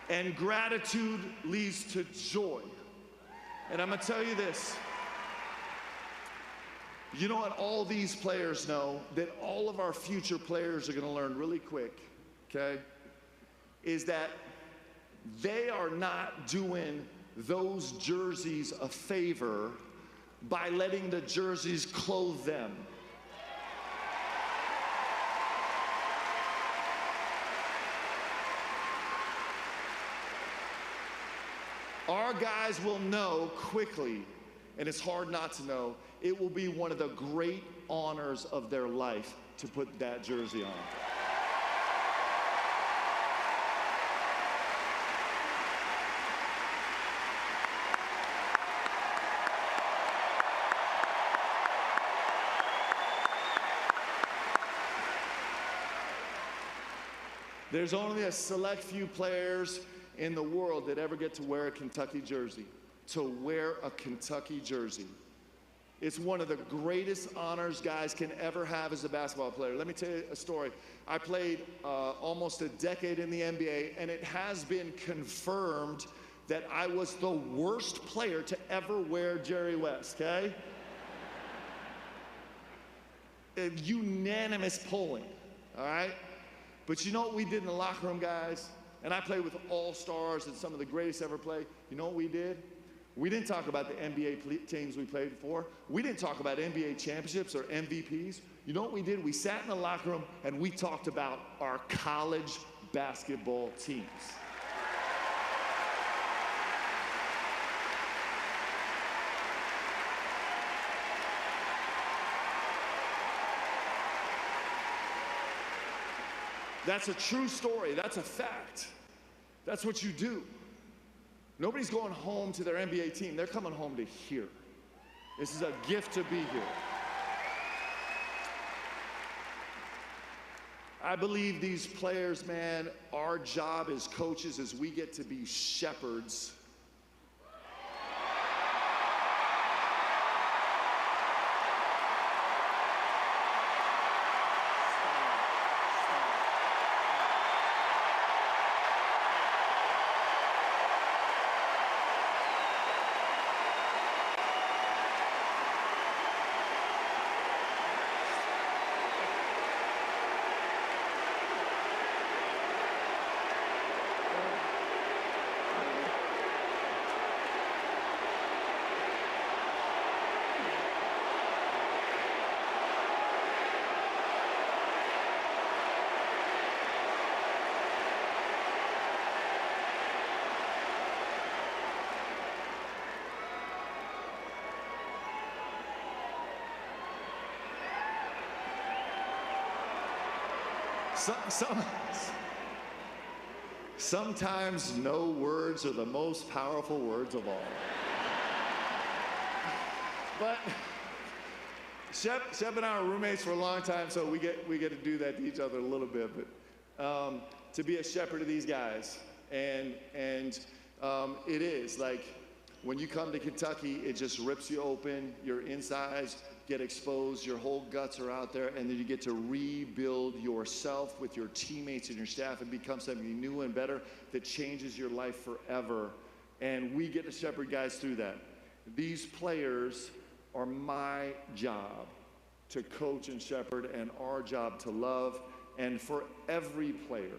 And gratitude leads to joy. And I'm going to tell you this. You know what all these players know, that all of our future players are going to learn really quick, okay, is that they are not doing those jerseys a favor by letting the jerseys clothe them. Our guys will know quickly, and it's hard not to know, it will be one of the great honors of their life to put that jersey on. There's only a select few players in the world that ever get to wear a Kentucky jersey, to wear a Kentucky jersey. It's one of the greatest honors guys can ever have as a basketball player. Let me tell you a story. I played almost a decade in the NBA, and it has been confirmed that I was the worst player to ever wear Jerry West, okay? A unanimous polling, all right? But you know what we did in the locker room, guys? And I played with all-stars and some of the greatest ever played. You know what we did? We didn't talk about the NBA teams we played for. We didn't talk about NBA championships or MVPs. You know what we did? We sat in the locker room and we talked about our college basketball teams. That's a true story. That's a fact. That's what you do. Nobody's going home to their NBA team. They're coming home to here. This is a gift to be here. I believe these players, man, our job as coaches is we get to be shepherds. Sometimes no words are the most powerful words of all. But Shep and I are roommates for a long time, so we get to do that to each other a little bit. But to be a shepherd of these guys, and it is like when you come to Kentucky, it just rips you open. Your insides get exposed, your whole guts are out there, and then you get to rebuild yourself with your teammates and your staff and become something new and better that changes your life forever. And we get to shepherd guys through that. These players are my job to coach and shepherd, and our job to love. And for every player,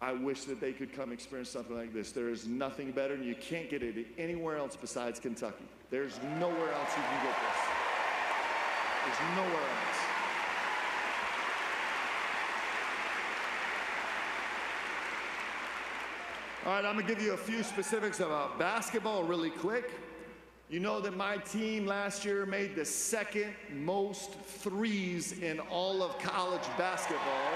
I wish that they could come experience something like this. There is nothing better, and you can't get it anywhere else besides Kentucky. There's nowhere else you can get this. There's nowhere else. All right, I'm gonna give you a few specifics about basketball really quick. You know that my team last year made the second most threes in all of college basketball.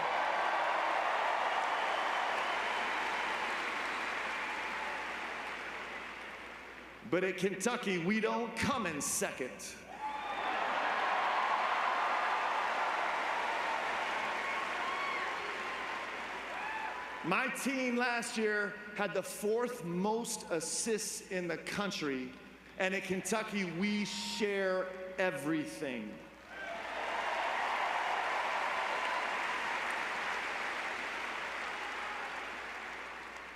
But at Kentucky, we don't come in second. My team last year had the 4th most assists in the country, and at Kentucky, we share everything.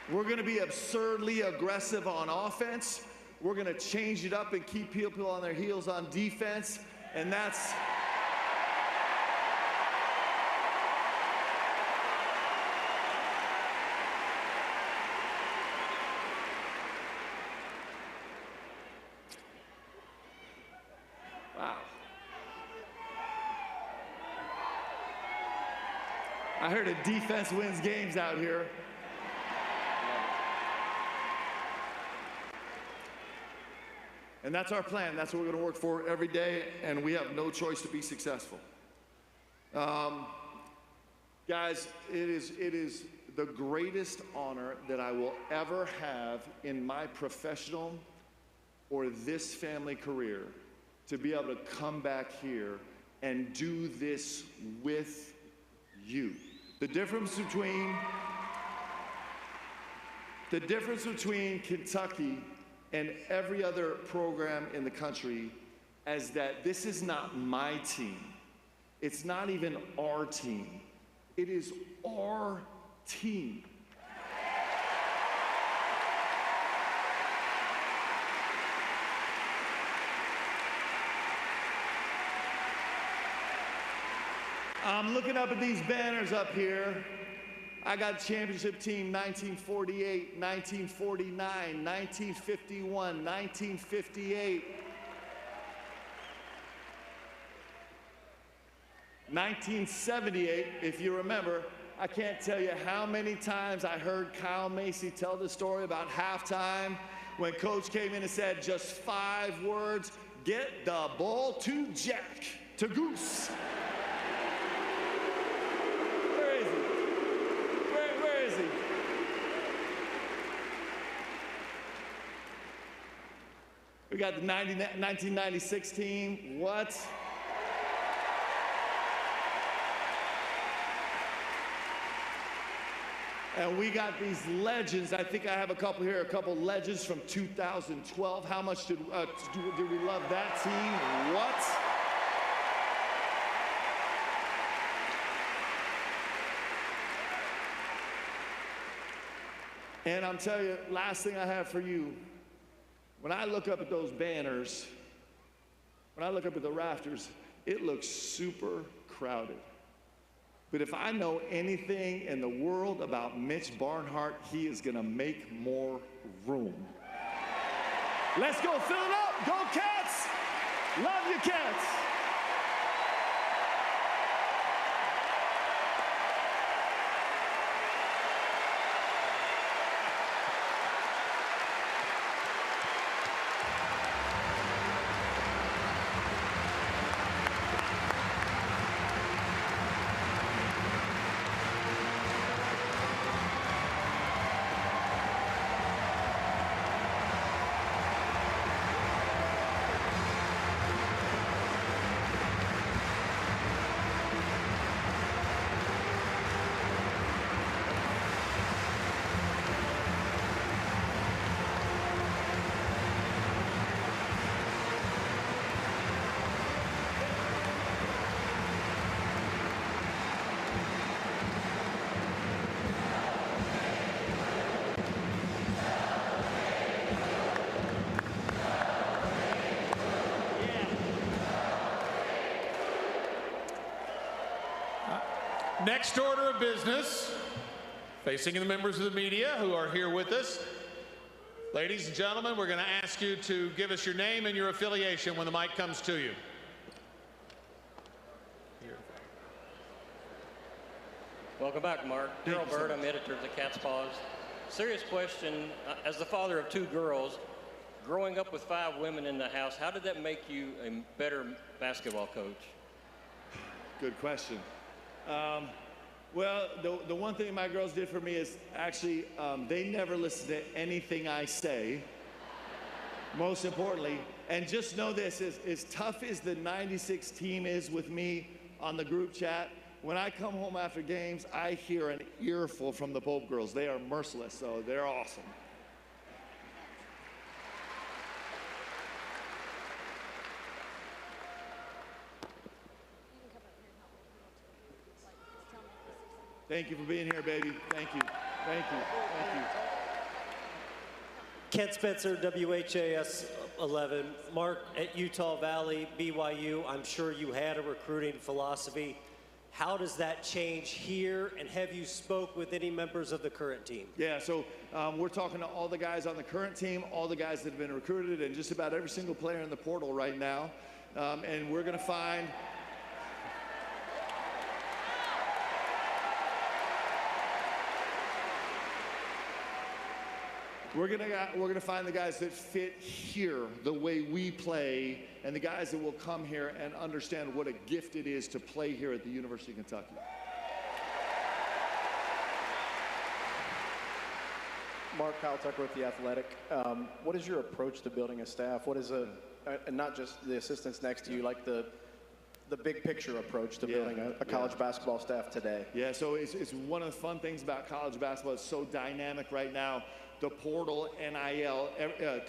We're gonna be absurdly aggressive on offense. We're gonna change it up and keep people on their heels on defense, and that's wow. I heard a defense wins games out here. And that's our plan. That's what we're going to work for every day, and we have no choice to be successful. Guys, it is the greatest honor that I will ever have in my professional or this family career to be able to come back here and do this with you. The difference between Kentucky and every other program in the country is that this is not my team. It's not even our team. It is our team. I'm looking up at these banners up here. I got championship team 1948, 1949, 1951, 1958, 1978, if you remember. I can't tell you how many times I heard Kyle Macy tell the story about halftime when Coach came in and said just 5 words, get the ball to Jack, to Goose. We got the 1996 team. What? And we got these legends. I think I have a couple here, a couple legends from 2012. How much did we love that team? What? And I'm telling you, last thing I have for you, when I look up at those banners, when I look up at the rafters, it looks super crowded. But if I know anything in the world about Mitch Barnhart, he is going to make more room. Let's go fill it up. Go Cats. Love you, Cats. Next order of business, facing the members of the media who are here with us. Ladies and gentlemen, we're going to ask you to give us your name and your affiliation when the mic comes to you. Welcome back, Mark. Daryl Bird, I'm editor of the Cat's Paws. Serious question, as the father of 2 girls, growing up with 5 women in the house, how did that make you a better basketball coach? Good question. Well, the one thing my girls did for me is actually they never listen to anything I say, most importantly. And just know this, as tough as the 96 team is with me on the group chat, when I come home after games, I hear an earful from the Pope girls. They are merciless, so they're awesome. Thank you for being here, baby. Thank you. Thank you. Thank you. Kent Spencer, WHAS 11. Mark, at Utah Valley, BYU, I'm sure you had a recruiting philosophy. How does that change here, and have you spoke with any members of the current team? Yeah, so we're talking to all the guys on the current team, all the guys that have been recruited, and just about every single player in the portal right now. And we're going to find We're gonna find the guys that fit here, the way we play, and the guys that will come here and understand what a gift it is to play here at the University of Kentucky. Mark, Kyle Tucker with The Athletic. What is your approach to building a staff? What is and not just the assistants next to you, like the big picture approach to building a college basketball staff today? Yeah, so it's one of the fun things about college basketball. It's so dynamic right now. The portal, NIL,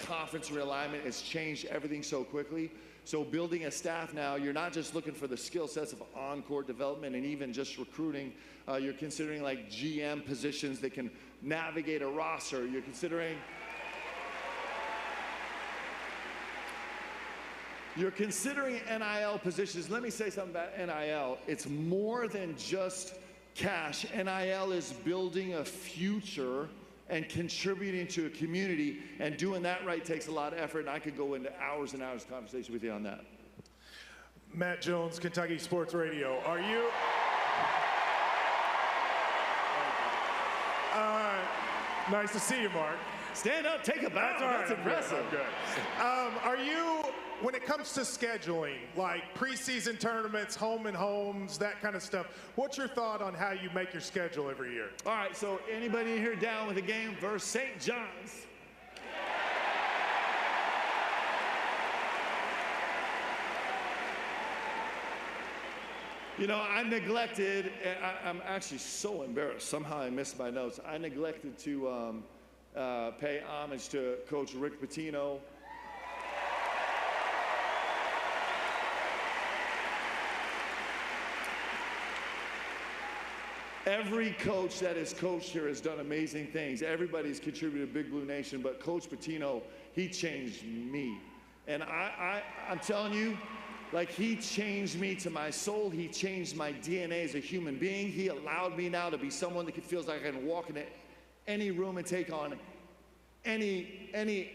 conference realignment has changed everything so quickly. So building a staff now, you're not just looking for the skill sets of on-court development and even just recruiting. You're considering like GM positions that can navigate a roster. You're considering NIL positions. Let me say something about NIL. It's more than just cash. NIL is building a future and contributing to a community, and doing that right takes a lot of effort, and I could go into hours and hours of conversation with you on that. Matt Jones, Kentucky Sports Radio. Are you? Nice to see you, Mark. Stand up, take a bow. That's impressive. Good. Are you, when it comes to scheduling, like preseason tournaments, home and homes, that kind of stuff, what's your thought on how you make your schedule every year? All right, so anybody in here down with a game versus St. John's? You know, I neglected, I'm actually so embarrassed. Somehow I missed my notes. I neglected to pay homage to Coach Rick Pitino. Every coach that has coached here has done amazing things. Everybody's contributed to Big Blue Nation, but Coach Pitino, he changed me. And I'm telling you, like, he changed me to my soul. He changed my DNA as a human being. He allowed me now to be someone that feels like I can walk into any room and take on any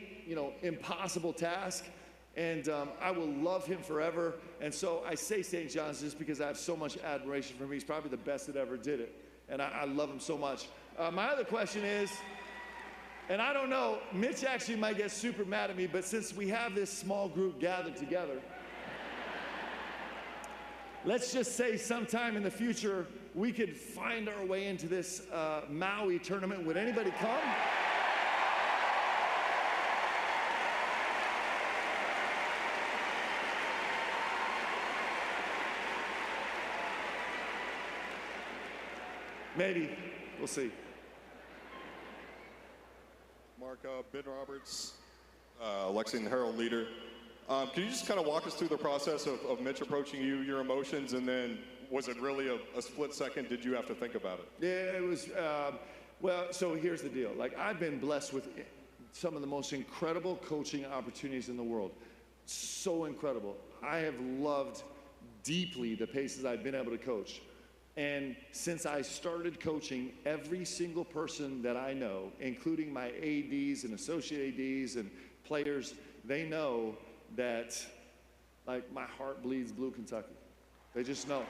impossible task. And I will love him forever. And so I say St. John's just because I have so much admiration for him. He's probably the best that ever did it. And I love him so much. My other question is, and I don't know, Mitch actually might get super mad at me, but since we have this small group gathered together, let's just say sometime in the future, we could find our way into this Maui tournament. Would anybody come? Maybe. We'll see. Mark, Ben Roberts, Lexington Herald leader. Can you just kind of walk us through the process of Mitch approaching you, your emotions, and then was it really a split second? Did you have to think about it? Yeah, it was, well, so here's the deal. Like, I've been blessed with some of the most incredible coaching opportunities in the world. So incredible. I have loved deeply the paces I've been able to coach. And since I started coaching, every single person that I know, including my ADs and associate ADs and players, they know that, like, my heart bleeds blue Kentucky. They just know.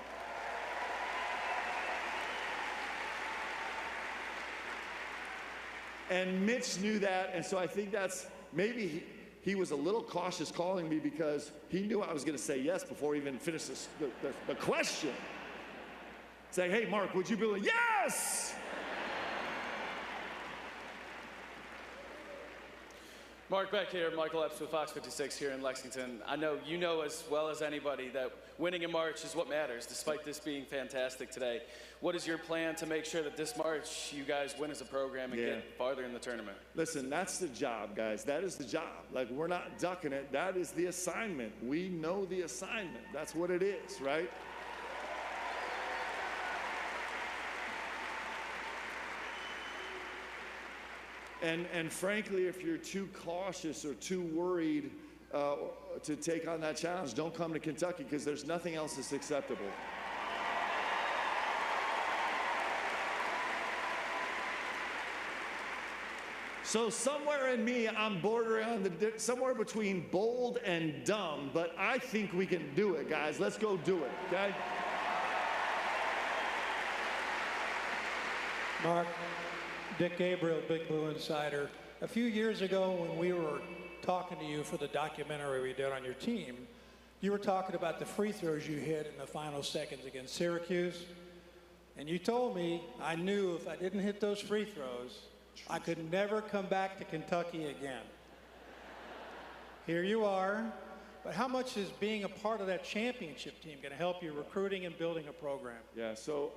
And Mitch knew that, and so I think that's, maybe he was a little cautious calling me because he knew I was going to say yes before he even finished the question. Say, hey, Mark, would you be like, yes? Mark, back here, Michael Epps with Fox 56 here in Lexington. I know you know as well as anybody that winning in March is what matters, despite this being fantastic today. What is your plan to make sure that this March you guys win as a program and get farther in the tournament? Listen, that's the job, guys. That is the job. Like, we're not ducking it. That is the assignment. We know the assignment. That's what it is, right? And frankly, if you're too cautious or too worried to take on that challenge, don't come to Kentucky because there's nothing else that's acceptable. So somewhere in me, I'm bordering on somewhere between bold and dumb, but I think we can do it, guys. Let's go do it, okay? Mark. Dick Gabriel, Big Blue Insider. A few years ago when we were talking to you for the documentary we did on your team, you were talking about the free throws you hit in the final seconds against Syracuse. And you told me I knew if I didn't hit those free throws, I could never come back to Kentucky again. Here you are. But how much is being a part of that championship team going to help you recruiting and building a program? Yeah, so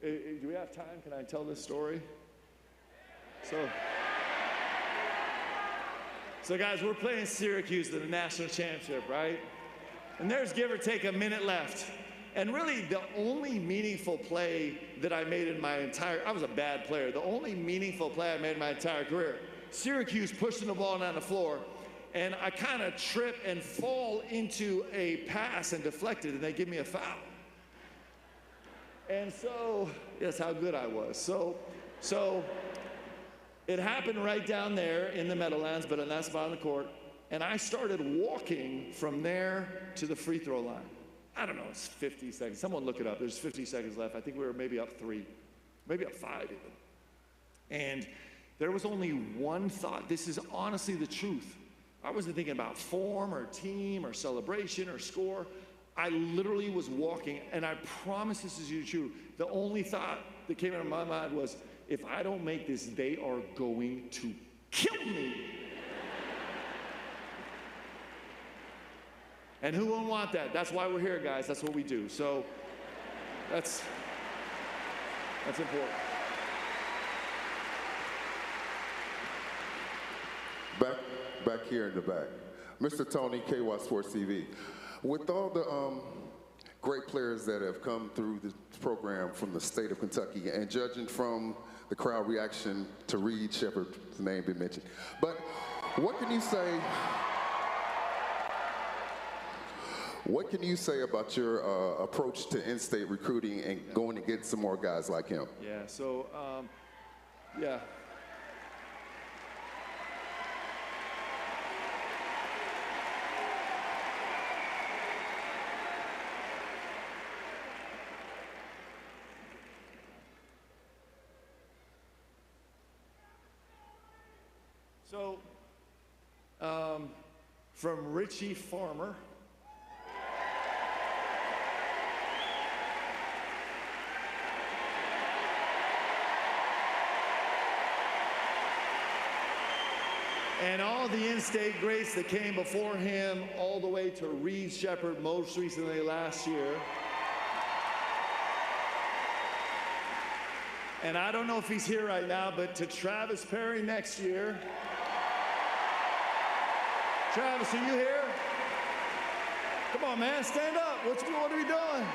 do we have time? Can I tell this story? So guys, we're playing Syracuse in the national championship, right? And there's give or take a minute left. And really the only meaningful play that I made in my I was a bad player. The only meaningful play I made in my entire career, Syracuse pushing the ball down the floor, and I kind of trip and fall into a pass and deflected, and they give me a foul. And so, that's how good I was. So it happened right down there in the Meadowlands, but in that spot on the court. And I started walking from there to the free throw line. I don't know, it's 50 seconds. Someone look it up. There's 50 seconds left. I think we were maybe up 3, maybe up 5 even. And there was only one thought. This is honestly the truth. I wasn't thinking about form or team or celebration or score. I literally was walking, and I promise this is true. The only thought that came into my mind was, if I don't make this, they are going to kill me. And who won't want that? That's why we're here, guys. That's what we do. So That's important. Back here in the back, Mr. Tony, KY Sports TV. With all the great players that have come through this program from the state of Kentucky, and judging from the crowd reaction to Reed Shepherd's name being mentioned, but what can you say? What can you say about your approach to in-state recruiting and going to get some more guys like him? Yeah. So, yeah. So, from Richie Farmer. And all the in-state greats that came before him, all the way to Reed Shepherd most recently last year. And I don't know if he's here right now, but to Travis Perry next year. Travis, are you here? Come on, man, stand up. What are we doing?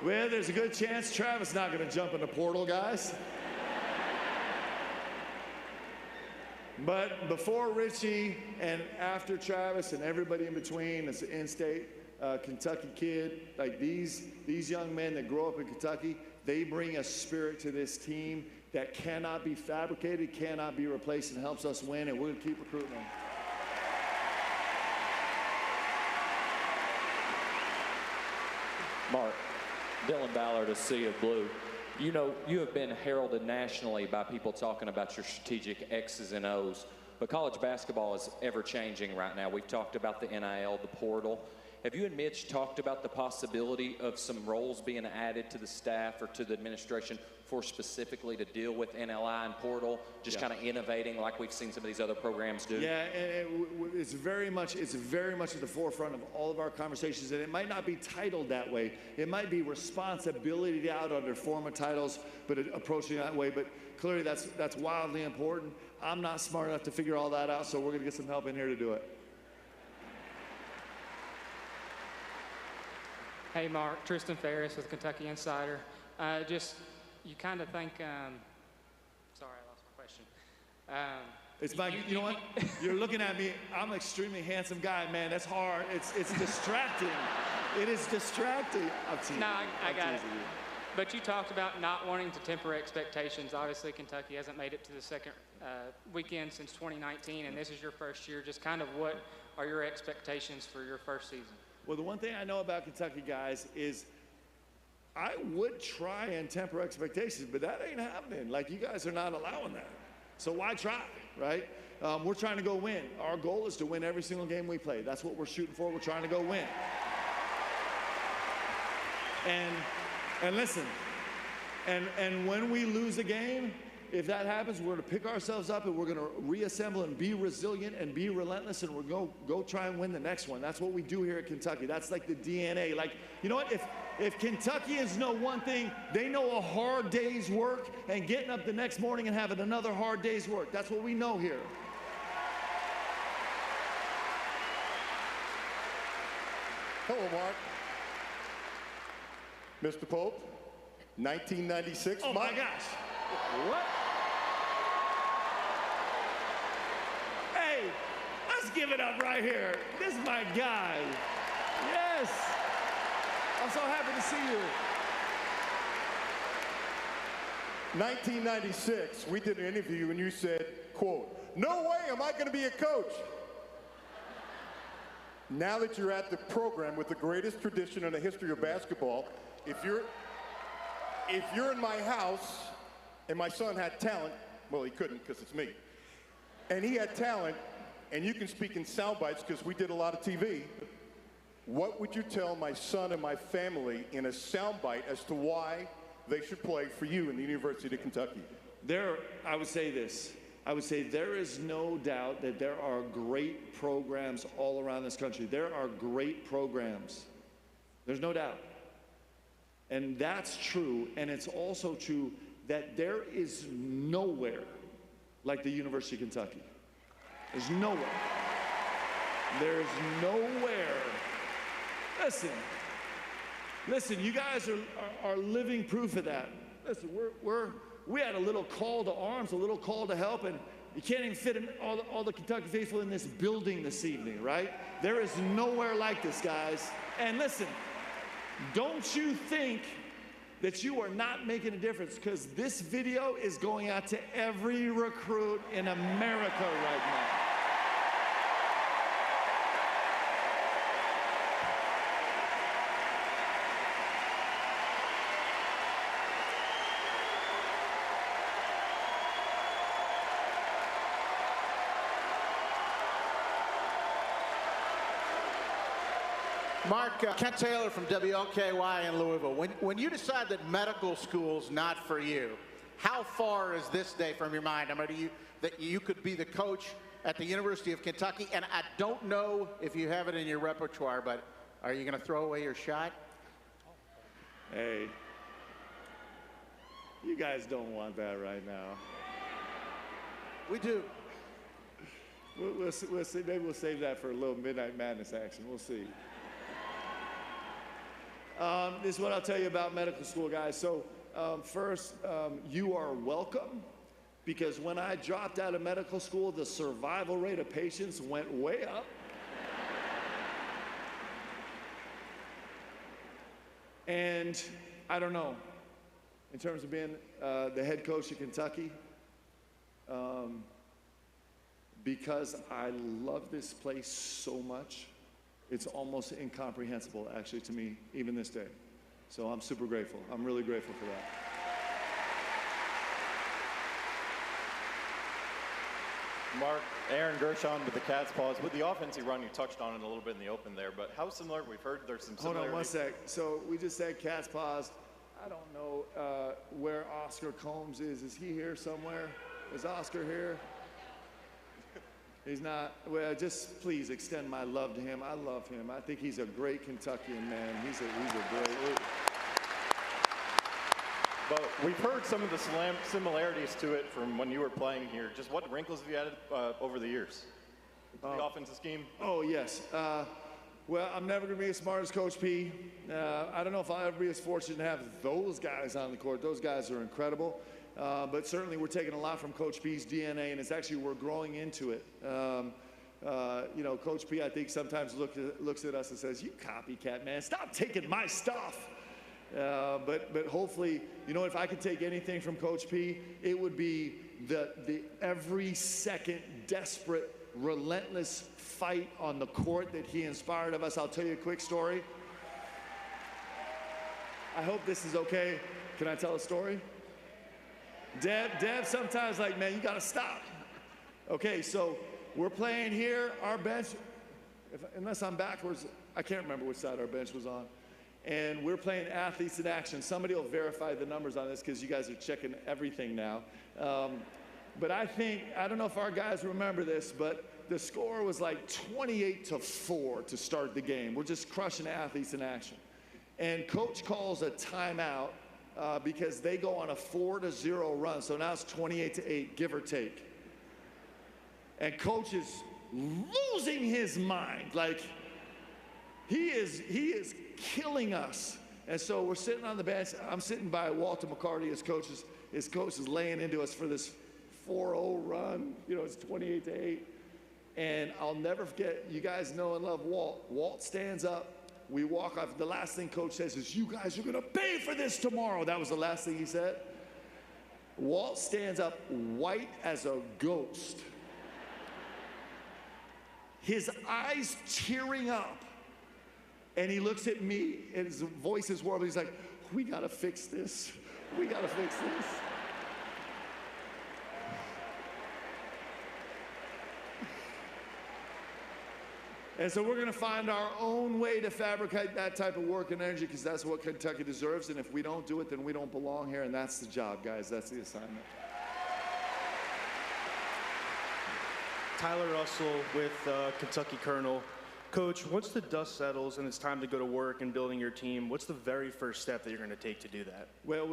Well, there's a good chance Travis not going to jump in the portal, guys. But before Richie and after Travis and everybody in between, it's an in-state Kentucky kid. Like these young men that grow up in Kentucky, they bring a spirit to this team that cannot be fabricated, cannot be replaced, and helps us win, and we're going to keep recruiting them. Mark. Dylan Ballard, A Sea of Blue. You know, you have been heralded nationally by people talking about your strategic X's and O's, but college basketball is ever-changing right now. We've talked about the NIL, the portal. Have you and Mitch talked about the possibility of some roles being added to the staff or to the administration for specifically to deal with NLI and portal, just kind of innovating like we've seen some of these other programs do? Yeah, and it's very much at the forefront of all of our conversations, and it might not be titled that way. It might be responsibility out under former titles, but approaching that way. But clearly that's wildly important. I'm not smart enough to figure all that out, so we're going to get some help in here to do it. Hey, Mark. Tristan Ferris with Kentucky Insider. You kind of think, sorry, I lost my question. It's like, you know what? You're looking at me. I'm an extremely handsome guy, man. That's hard. It's distracting. It is distracting. No, I got it. But you talked about not wanting to temper expectations. Obviously, Kentucky hasn't made it to the second weekend since 2019, and this is your first year. Just kind of what are your expectations for your first season? Well, the one thing I know about Kentucky, guys, is I would try and temper expectations, but that ain't happening. Like, you guys are not allowing that. So why try, right? We're trying to go win. Our goal is to win every single game we play. That's what we're shooting for. We're trying to go win. And listen, and when we lose a game, if that happens, we're going to pick ourselves up and we're going to reassemble and be resilient and be relentless, and we're going to go try and win the next one. That's what we do here at Kentucky. That's like the DNA. Like, you know what? If Kentuckians know one thing, they know a hard day's work and getting up the next morning and having another hard day's work. That's what we know here. Hello, Mark. Mr. Pope, 1996. Oh, my gosh. What? Hey, let's give it up right here. This is my guy. Yes. I'm so happy to see you. 1996, we did an interview and you said, quote, "No way am I going to be a coach." Now that you're at the program with the greatest tradition in the history of basketball, if you're in my house and my son had talent, well, he couldn't because it's me, and he had talent, and you can speak in sound bites because we did a lot of TV. What would you tell my son and my family in a sound bite as to why they should play for you in the University of Kentucky? I would say this. I would say there is no doubt that there are great programs all around this country. There are great programs. There's no doubt. And that's true. And it's also true that there is nowhere like the University of Kentucky. There's nowhere. There's nowhere. Listen, you guys are living proof of that. Listen, we had a little call to arms, a little call to help, and you can't even fit in all the Kentucky faithful in this building this evening, right? There is nowhere like this, guys. And listen, don't you think that you are not making a difference, because this video is going out to every recruit in America right now. Mark, Kent Taylor from WLKY in Louisville. When you decide that medical school's not for you, how far is this day from your mind? I mean, that you could be the coach at the University of Kentucky, and I don't know if you have it in your repertoire, but are you going to throw away your shot? Hey, you guys don't want that right now. We do. We'll see. Maybe we'll save that for a little Midnight Madness action. We'll see. This is what I'll tell you about medical school, guys. So first, you are welcome, because when I dropped out of medical school, the survival rate of patients went way up. And I don't know, in terms of being the head coach of Kentucky, because I love this place so much, it's almost incomprehensible, actually, to me, even this day. So I'm super grateful. I'm really grateful for that. Mark, Aaron Gershon with the Cat's Paws. With the offense you run, you touched on it a little bit in the open there, but how similar? We've heard there's some similarities. Hold on one sec. So we just said Cat's Paws. I don't know where Oscar Combs is. Is he here somewhere? Is Oscar here? He's not. Well, just please extend my love to him. I love him. I think he's a great Kentuckian, man. He's a great. But we've heard some of the similarities to it from when you were playing here. Just what wrinkles have you added over the years? The offensive scheme? Oh, yes. Well, I'm never going to be as smart as Coach P. I don't know if I'll ever be as fortunate to have those guys on the court. Those guys are incredible. But certainly we're taking a lot from Coach P's DNA, and it's actually, we're growing into it. You know, Coach P, I think, sometimes looks at us and says, "You copycat, man. Stop taking my stuff." But hopefully, you know, if I could take anything from Coach P, it would be the every second desperate, relentless fight on the court that he inspired of us. I'll tell you a quick story. I hope this is okay. Can I tell a story? Deb sometimes like, man, you gotta stop. Okay, so we're playing here, our bench, unless I'm backwards, I can't remember which side our bench was on. And we're playing athletes in action. Somebody will verify the numbers on this because you guys are checking everything now. But I don't know if our guys remember this, but the score was like 28-4 to start the game. We're just crushing athletes in action. And coach calls a timeout because they go on a 4-0 run. So now it's 28-8, give or take. And coach is losing his mind. Like, he is killing us. And so we're sitting on the bench. I'm sitting by Walter McCarty, his coach is laying into us for this 4-0 run. You know, it's 28-8. And I'll never forget, you guys know and love Walt. Walt stands up. We walk off. The last thing coach says is, "You guys are going to pay for this tomorrow." That was the last thing he said. Walt stands up white as a ghost. His eyes tearing up. And he looks at me, and his voice is warm. He's like, "We got to fix this. We got to fix this." And so we're going to find our own way to fabricate that type of work and energy, because that's what Kentucky deserves. And if we don't do it, then we don't belong here. And that's the job, guys. That's the assignment. Tyler Russell with Kentucky Colonel. Coach, once the dust settles and it's time to go to work and building your team, what's the very first step that you're going to take to do that? Well,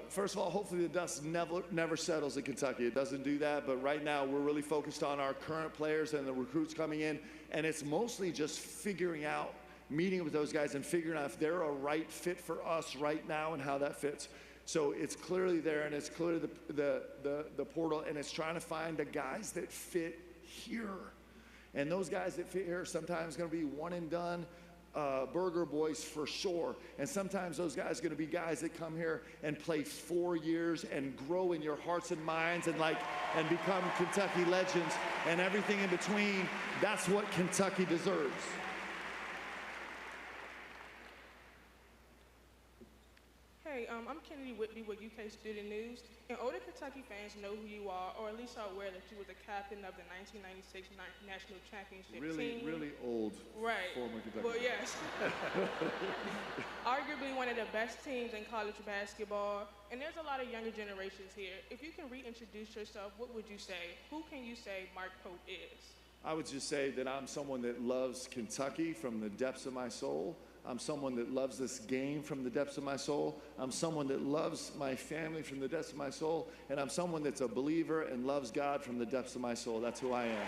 first of all, hopefully the dust never settles in Kentucky. It doesn't do that, but right now we're really focused on our current players and the recruits coming in, and it's mostly just figuring out, meeting with those guys and figuring out if they're a right fit for us right now and how that fits. So it's clearly there, and it's clearly the portal, and it's trying to find the guys that fit here. And those guys that fit here are sometimes going to be one and done burger boys for sure. And sometimes those guys are going to be guys that come here and play 4 years and grow in your hearts and minds and become Kentucky legends and everything in between. That's what Kentucky deserves. Hey, I'm Kennedy Whitby with UK Student News, and older Kentucky fans know who you are, or at least are aware that you were the captain of the 1996 National Championship team. Really old former Kentucky. Well, yes. Arguably one of the best teams in college basketball, and there's a lot of younger generations here. If you can reintroduce yourself, what would you say? Who can you say Mark Pope is? I would just say that I'm someone that loves Kentucky from the depths of my soul. I'm someone that loves this game from the depths of my soul. I'm someone that loves my family from the depths of my soul. And I'm someone that's a believer and loves God from the depths of my soul. That's who I am.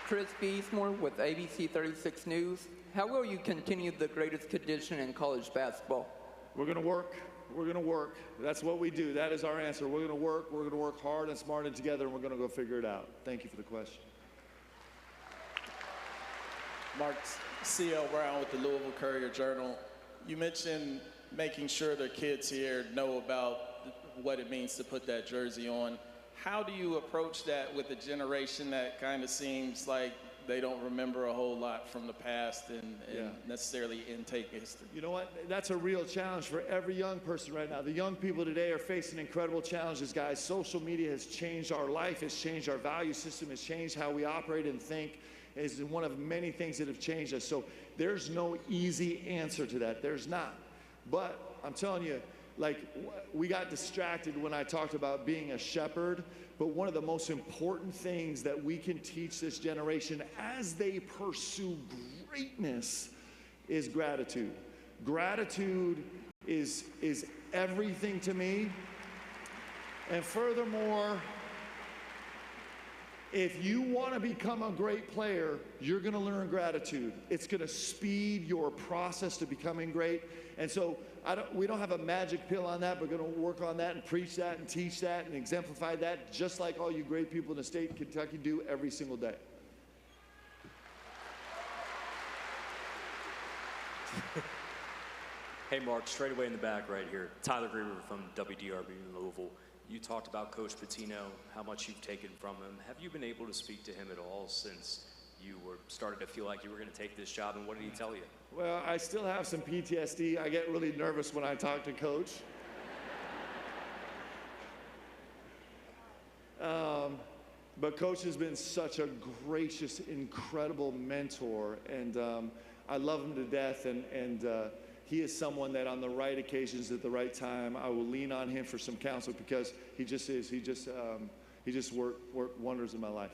Chris Beesmore with ABC 36 News. How will you continue the greatest tradition in college basketball? We're going to work. We're going to work. That's what we do. That is our answer. We're going to work. We're going to work hard and smart and together, and we're going to go figure it out. Thank you for the question. Mark, C.L. Brown with the Louisville Courier-Journal. You mentioned making sure the kids here know about what it means to put that jersey on. How do you approach that with a generation that kind of seems like they don't remember a whole lot from the past and necessarily intake history? You know what? That's a real challenge for every young person right now. The young people today are facing incredible challenges, guys. Social media has changed our life. It's changed our value system. It's changed how we operate and think. It's one of many things that have changed us. So there's no easy answer to that. There's not. But I'm telling you, like, we got distracted when I talked about being a shepherd, but one of the most important things that we can teach this generation as they pursue greatness is gratitude. Gratitude is everything to me. And furthermore, if you want to become a great player, you're going to learn gratitude. It's going to speed your process to becoming great. And so we don't have a magic pill on that. We're going to work on that and preach that and teach that and exemplify that, just like all you great people in the state of Kentucky do every single day. Hey, Mark, straight away in the back right here. Tyler Grieber from WDRB in Louisville. You talked about Coach Pitino, how much you've taken from him. Have you been able to speak to him at all since you were started to feel like you were going to take this job, and what did he tell you? Well, I still have some PTSD. I get really nervous when I talk to Coach. But Coach has been such a gracious, incredible mentor, and I love him to death, and he is someone that on the right occasions at the right time, I will lean on him for some counsel, because he just worked wonders in my life.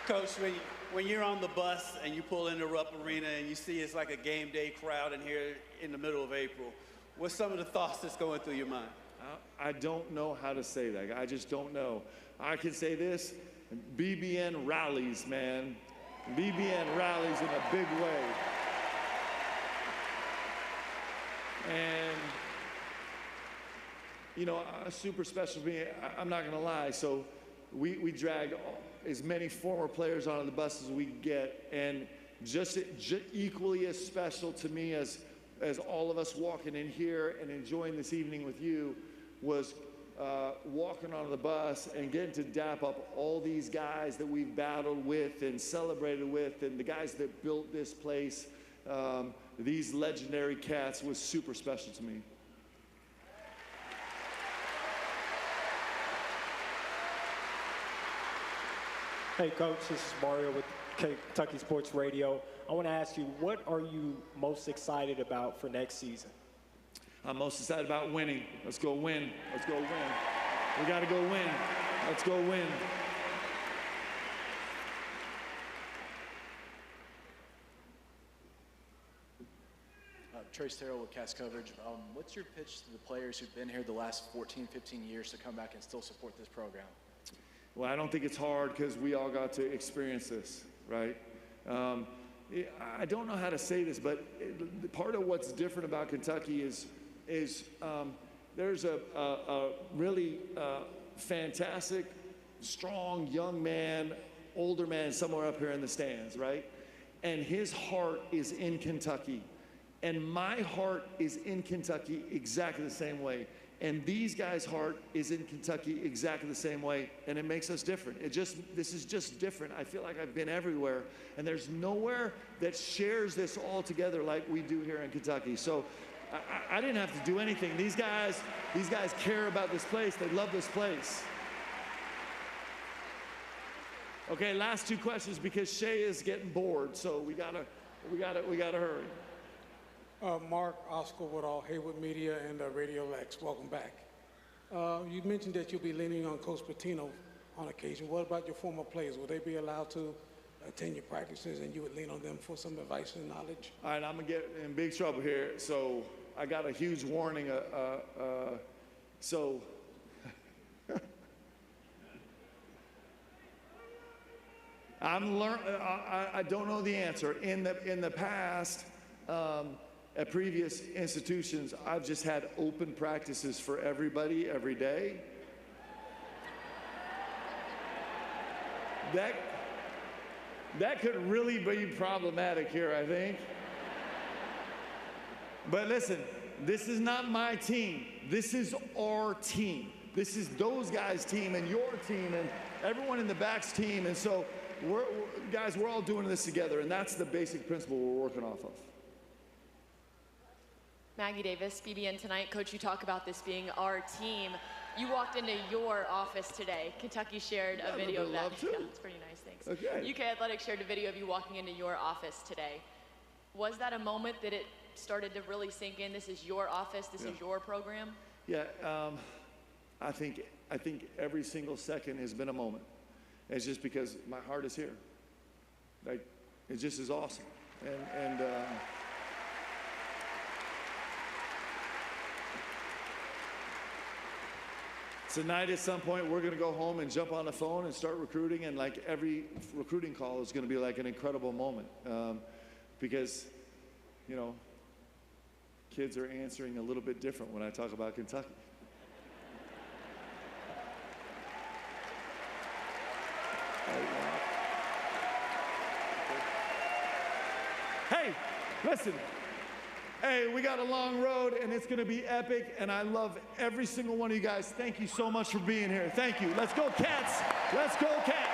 Coach, when you're on the bus and you pull into Rupp Arena and you see it's like a game day crowd in here in the middle of April, what's some of the thoughts that's going through your mind? I don't know how to say that. I just don't know. I can say this, BBN rallies, man. BBN rallies in a big way. And, you know, super special to me, I'm not going to lie. So we drag as many former players onto the bus as we get, and just equally as special to me as all of us walking in here and enjoying this evening with you was walking on the bus and getting to dap up all these guys that we've battled with and celebrated with, and the guys that built this place, these legendary cats, was super special to me. Hey, Coach, this is Mario with Kentucky Sports Radio. I want to ask you, what are you most excited about for next season? I'm most excited about winning. Let's go win. Let's go win. We got to go win. Let's go win. Trace Terrell with Cast Coverage. What's your pitch to the players who've been here the last 14, 15 years to come back and still support this program? Well, I don't think it's hard because we all got to experience this, right? I don't know how to say this, but part of what's different about Kentucky is there's a really fantastic, strong young man, older man somewhere up here in the stands, right? And his heart is in Kentucky. And my heart is in Kentucky exactly the same way. And these guys' heart is in Kentucky exactly the same way, and it makes us different. This is just different. I feel like I've been everywhere, and there's nowhere that shares this all together like we do here in Kentucky. So I didn't have to do anything. These guys care about this place. They love this place. Okay, last two questions because Shay is getting bored, so we gotta hurry. Mark Oscar with all Hayward Media and Radio Lex. Welcome back. You mentioned that you'll be leaning on Coach Pitino on occasion. What about your former players? Will they be allowed to attend your practices and you would lean on them for some advice and knowledge? All right, I'm gonna get in big trouble here. So I got a huge warning. I don't know the answer. In the past, at previous institutions, I've just had open practices for everybody every day. That could really be problematic here, I think. But listen, this is not my team. This is our team. This is those guys' team and your team and everyone in the back's team. And so, guys, we're all doing this together, and that's the basic principle we're working off of. Maggie Davis, BBN Tonight. Coach, you talk about this being our team. You walked into your office today. Kentucky shared a video of that. Yeah, it's pretty nice, thanks. Okay. UK Athletics shared a video of you walking into your office today. Was that a moment that it started to really sink in? This is your office, this is your program? Yeah, I think every single second has been a moment. It's just because my heart is here. Like, it just is awesome. And tonight at some point we're going to go home and jump on the phone and start recruiting, and like every recruiting call is going to be like an incredible moment because, you know, kids are answering a little bit different when I talk about Kentucky. Hey, listen. Hey, we got a long road, and it's going to be epic, and I love every single one of you guys. Thank you so much for being here. Thank you. Let's go, Cats. Let's go, Cats.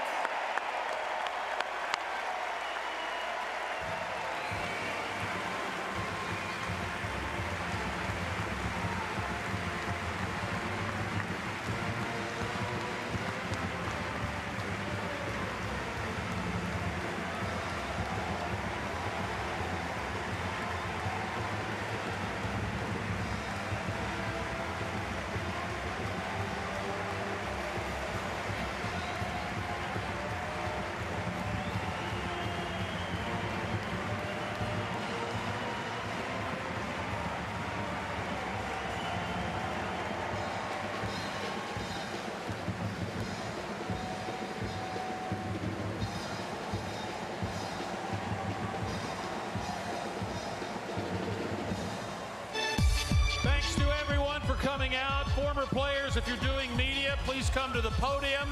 everyone for coming out. Former players, if you're doing media, please come to the podium.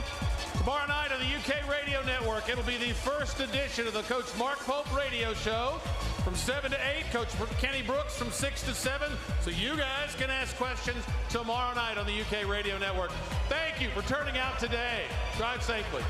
Tomorrow night on the UK Radio Network, it'll be the first edition of the Coach Mark Pope Radio Show from 7 to 8. Coach Kenny Brooks from 6 to 7. So you guys can ask questions tomorrow night on the UK Radio Network. Thank you for turning out today. Drive safely.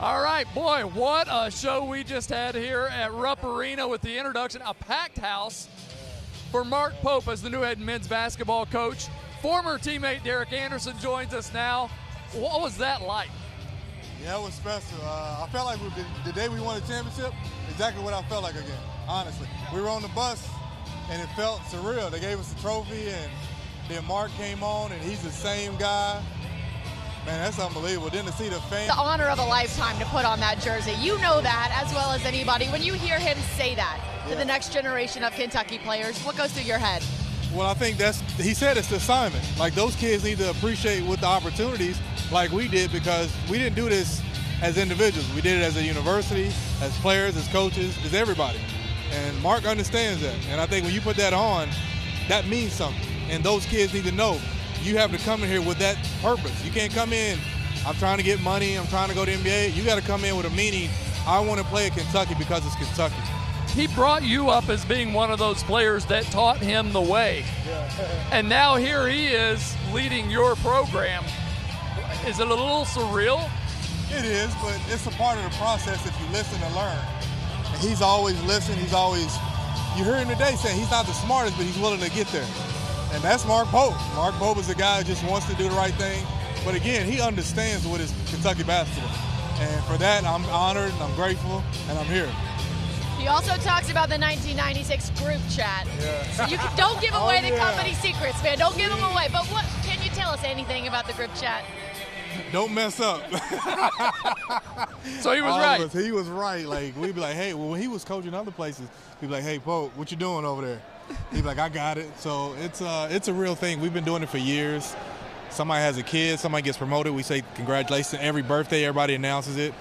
All right, boy, what a show we just had here at Rupp Arena with the introduction, a packed house for Mark Pope as the new head men's basketball coach. Former teammate Derek Anderson joins us now. What was that like? Yeah, it was special. I felt like the day we won the championship, exactly what I felt like again, honestly. We were on the bus, and it felt surreal. They gave us the trophy, and then Mark came on, and he's the same guy. Man, that's unbelievable. Then to see the fans. The honor of a lifetime to put on that jersey. You know that as well as anybody. When you hear him say that to the next generation of Kentucky players, what goes through your head? Well, I think he said it's the assignment. Like, those kids need to appreciate with the opportunities like we did, because we didn't do this as individuals. We did it as a university, as players, as coaches, as everybody. And Mark understands that. And I think when you put that on, that means something. And those kids need to know you have to come in here with that purpose. You can't come in, I'm trying to get money, I'm trying to go to the NBA. You got to come in with a meaning I want to play at Kentucky because it's Kentucky. He brought you up as being one of those players that taught him the way. And now here he is leading your program. Is it a little surreal? It is, but it's a part of the process if you listen and learn. And he's always listening. He's always, you hear him today saying he's not the smartest, but he's willing to get there. And that's Mark Pope. Mark Pope is a guy who just wants to do the right thing. But again, he understands what is Kentucky basketball. And for that, I'm honored, and I'm grateful, and I'm here. He also talks about the 1996 group chat. So you don't give away the company secrets, man. Don't give them away. But what can you tell us anything about the group chat? Don't mess up. So he was right. He was right. Like, we'd be like, hey, well, when he was coaching other places, we'd be like, hey, Pope, what you doing over there? He'd be like, I got it. So it's a real thing. We've been doing it for years. Somebody has a kid, somebody gets promoted, we say congratulations. Every birthday, everybody announces it.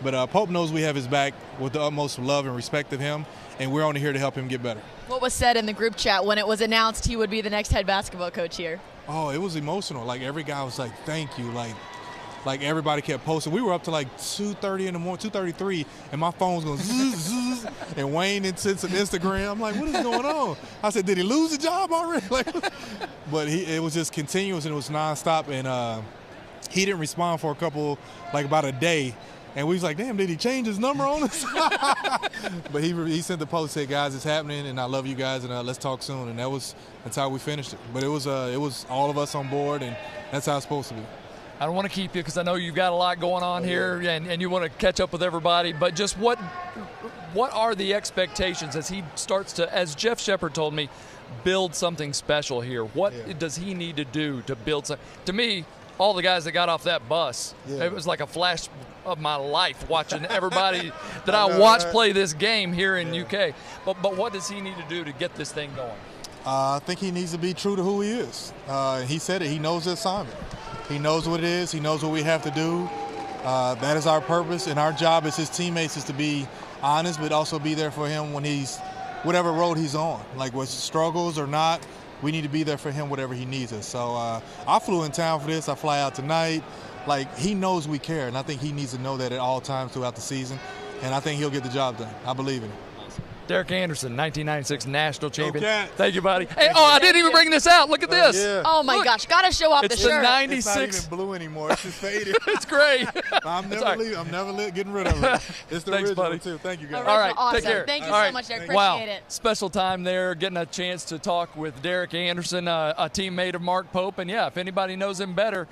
But Pope knows we have his back with the utmost love and respect of him, and we're only here to help him get better. What was said in the group chat when it was announced he would be the next head basketball coach here? Oh, it was emotional. Like, every guy was like, thank you. Like everybody kept posting. We were up to like 2:30 in the morning, 2:33, and my phone was going zzz, zzz, and Wayne had sent some Instagram. I'm like, what is going on? I said, did he lose the job already? But it was just continuous, and it was nonstop, and he didn't respond for about a day. And we was like, damn, did he change his number on us? But he sent the post, said, guys, it's happening, and I love you guys, and let's talk soon. And that's how we finished it. But it was all of us on board, and that's how it's supposed to be. I don't want to keep you because I know you've got a lot going on here, and you want to catch up with everybody. But just what are the expectations as he starts to, as Jeff Shepard told me, build something special here? What does he need to do to build something? To me, all the guys that got off that bus, it was like a flash of my life watching everybody that I watched play this game here in UK. But what does he need to do to get this thing going? I think he needs to be true to who he is. He said it. He knows the assignment. He knows what it is. He knows what we have to do. That is our purpose, and our job as his teammates is to be honest, but also be there for him when he's whatever road he's on. Like, with struggles or not, we need to be there for him whatever he needs us. So I flew in town for this. I fly out tonight. Like, he knows we care, and I think he needs to know that at all times throughout the season, and I think he'll get the job done. I believe in him. Derek Anderson, 1996 national champion. Okay. Thank you, buddy. Hey, I didn't even bring this out. Look at this. Oh, my gosh, got to show off the shirt. It's the 96. It's not even blue anymore. It's just faded. It's great. I'm never getting rid of it. It's the Thanks, original, buddy. too. Thank you, guys. All right, take care. Thank you so much, Derek. Appreciate it. Special time there, getting a chance to talk with Derek Anderson, a teammate of Mark Pope. And, if anybody knows him better,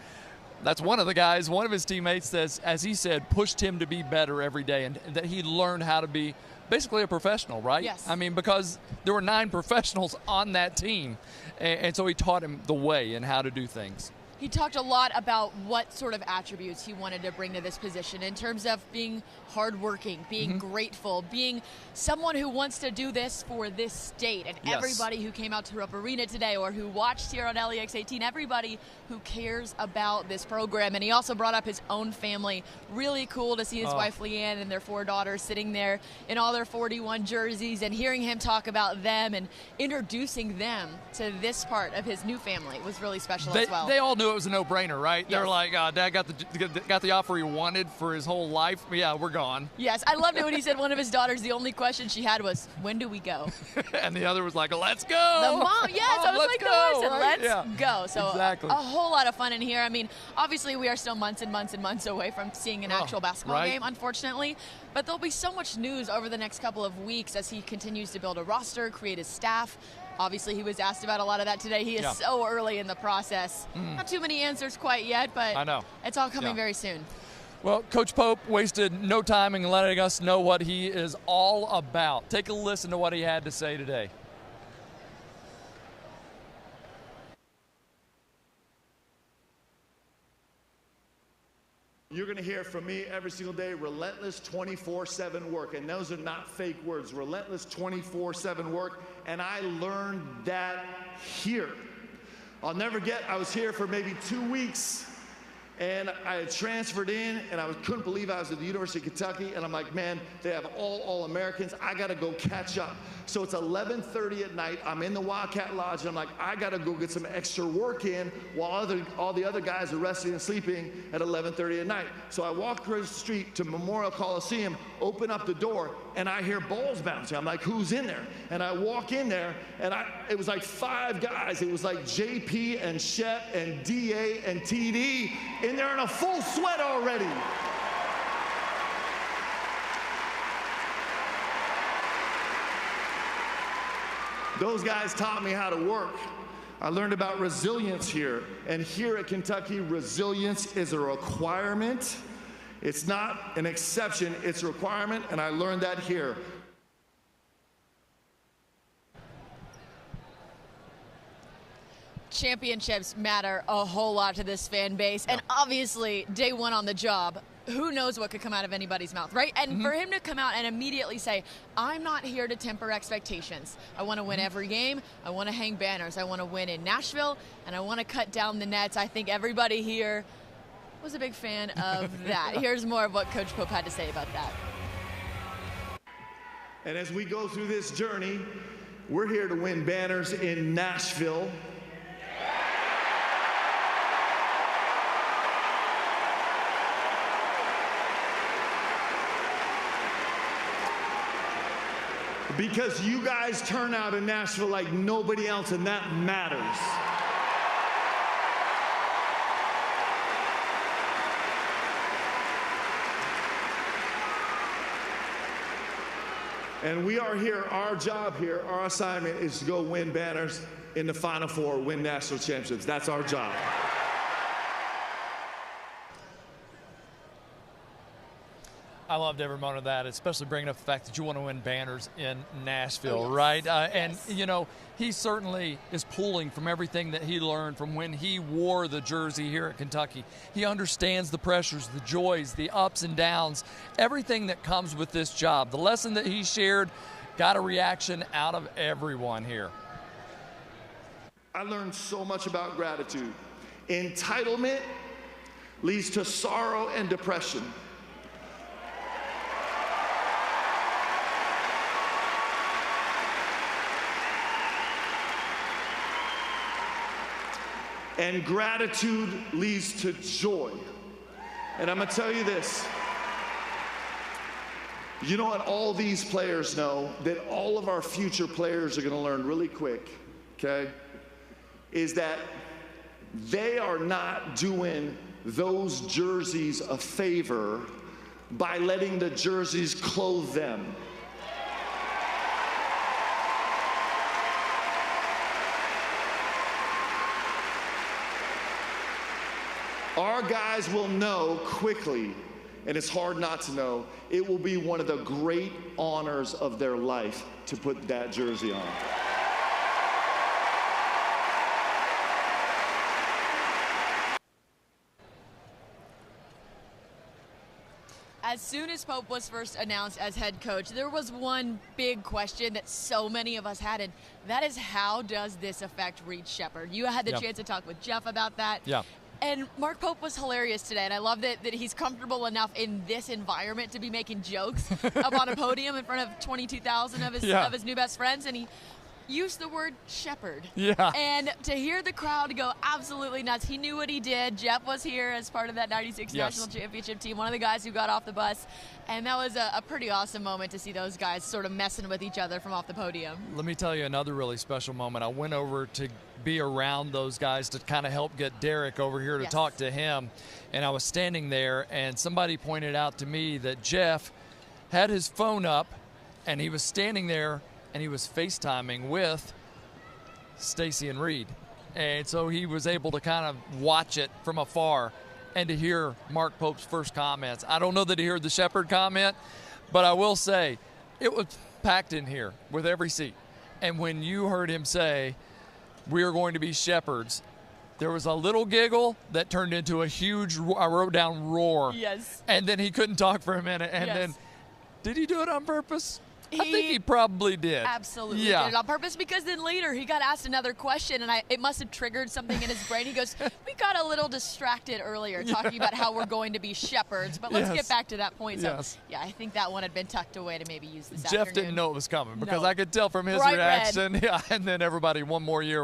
that's one of the guys, one of his teammates that, as he said, pushed him to be better every day, and that he learned how to be basically a professional, right? Yes. I mean, because there were 9 professionals on that team, and so he taught him the way and how to do things. He talked a lot about what sort of attributes he wanted to bring to this position in terms of being hardworking, being grateful, being someone who wants to do this for this state. And everybody who came out to Rupp Arena today or who watched here on LEX 18, everybody who cares about this program. And he also brought up his own family. Really cool to see his wife Leanne and their 4 daughters sitting there in all their 41 jerseys, and hearing him talk about them and introducing them to this part of his new family was really special as well. They all knew it was a no-brainer, right? Yes. They're like, Dad got the offer he wanted for his whole life. Yeah, we're gone. Yes, I loved it when he said one of his daughters, the only question she had was, when do we go? And the other was like, let's go. The mom, yes, I was like, the mom said, let's go. So exactly. A whole lot of fun in here. I mean, obviously we are still months and months and months away from seeing an actual basketball game, unfortunately. But there'll be so much news over the next couple of weeks as he continues to build a roster, create his staff. Obviously, he was asked about a lot of that today. He is so early in the process. Not too many answers quite yet, but I know. It's all coming very soon. Well, Coach Pope wasted no time in letting us know what he is all about. Take a listen to what he had to say today. You're going to hear from me every single day, relentless 24/7 work. And those are not fake words, relentless 24/7 work. And I learned that here. I'll never forget, I was here for maybe 2 weeks, And I had transferred in, and I couldn't believe I was at the University of Kentucky, and I'm like, man, they have all Americans. I gotta go catch up. So it's 11:30 at night. I'm in the Wildcat Lodge, and I'm like, I gotta go get some extra work in while all the other guys are resting and sleeping at 11:30 at night. So I walk across the street to Memorial Coliseum, open up the door, and I hear balls bouncing. I'm like, who's in there? And I walk in there, and it was like 5 guys. It was like JP and Shep and DA and TD in there in a full sweat already. Those guys taught me how to work. I learned about resilience here. And here at Kentucky, resilience is a requirement. It's not an exception, it's a requirement, and I learned that here. Championships matter a whole lot to this fan base, and obviously, day one on the job, who knows what could come out of anybody's mouth, right? And for him to come out and immediately say, I'm not here to temper expectations. I want to win every game. I want to hang banners. I want to win in Nashville, and I want to cut down the nets. I think everybody here was a big fan of that. Here's more of what Coach Pope had to say about that. And as we go through this journey, we're here to win banners in Nashville. Because you guys turn out in Nashville like nobody else, and that matters. And we are here, our job here, our assignment is to go win banners in the Final Four, win national championships. That's our job. I loved every moment of that, especially bringing up the fact that you want to win banners in Nashville, right? And, you know, he certainly is pulling from everything that he learned from when he wore the jersey here at Kentucky. He understands the pressures, the joys, the ups and downs, everything that comes with this job. The lesson that he shared got a reaction out of everyone here. I learned so much about gratitude. Entitlement leads to sorrow and depression. And gratitude leads to joy. And I'm going to tell you this. You know what all these players know? That all of our future players are going to learn really quick, okay? Is that they are not doing those jerseys a favor by letting the jerseys clothe them. Our guys will know quickly, and it's hard not to know, it will be one of the great honors of their life to put that jersey on. As soon as Pope was first announced as head coach, there was one big question that so many of us had, and that is, how does this affect Reed Sheppard? You had the chance to talk with Jeff about that. Yeah. And Mark Pope was hilarious today, and I love that he's comfortable enough in this environment to be making jokes up on a podium in front of 22,000 of his new best friends, and he used the word shepherd. Yeah. And to hear the crowd go absolutely nuts, he knew what he did. Jeff was here as part of that 96 national championship team, one of the guys who got off the bus, and that was a pretty awesome moment to see those guys sort of messing with each other from off the podium. Let me tell you another really special moment. I went over to be around those guys to kind of help get Derek over here to talk to him, and I was standing there, and somebody pointed out to me that Jeff had his phone up, and he was standing there, and he was FaceTiming with Stacy and Reed. And so he was able to kind of watch it from afar and to hear Mark Pope's first comments. I don't know that he heard the Shepherd comment, but I will say it was packed in here with every seat. And when you heard him say, we are going to be shepherds, there was a little giggle that turned into a huge, I wrote down, roar. Yes. And then he couldn't talk for a minute. And then, did he do it on purpose? I think he probably did. Absolutely Yeah. did it on purpose, because then later he got asked another question, and it must have triggered something in his brain. He goes, we got a little distracted earlier talking about how we're going to be shepherds, but let's get back to that point. So, yeah, I think that one had been tucked away to maybe use this afternoon. Jeff didn't know it was coming because No. I could tell from his Bright reaction. red. Yeah, and then everybody, one more year,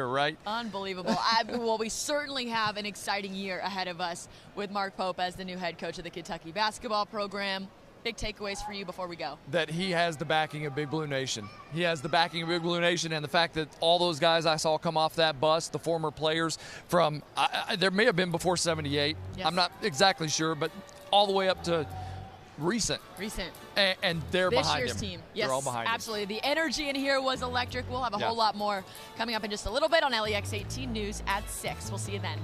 right? Unbelievable. Well, we certainly have an exciting year ahead of us with Mark Pope as the new head coach of the Kentucky basketball program. Big takeaways for you before we go. That he has the backing of Big Blue Nation. He has the backing of Big Blue Nation, and the fact that all those guys I saw come off that bus, the former players from, there may have been before 78. Yes. I'm not exactly sure, but all the way up to recent. And they're this behind year's him. team. Yes, They're all behind him. absolutely. The energy in here was electric. We'll have a whole lot more coming up in just a little bit on LEX 18 News at 6. We'll see you then.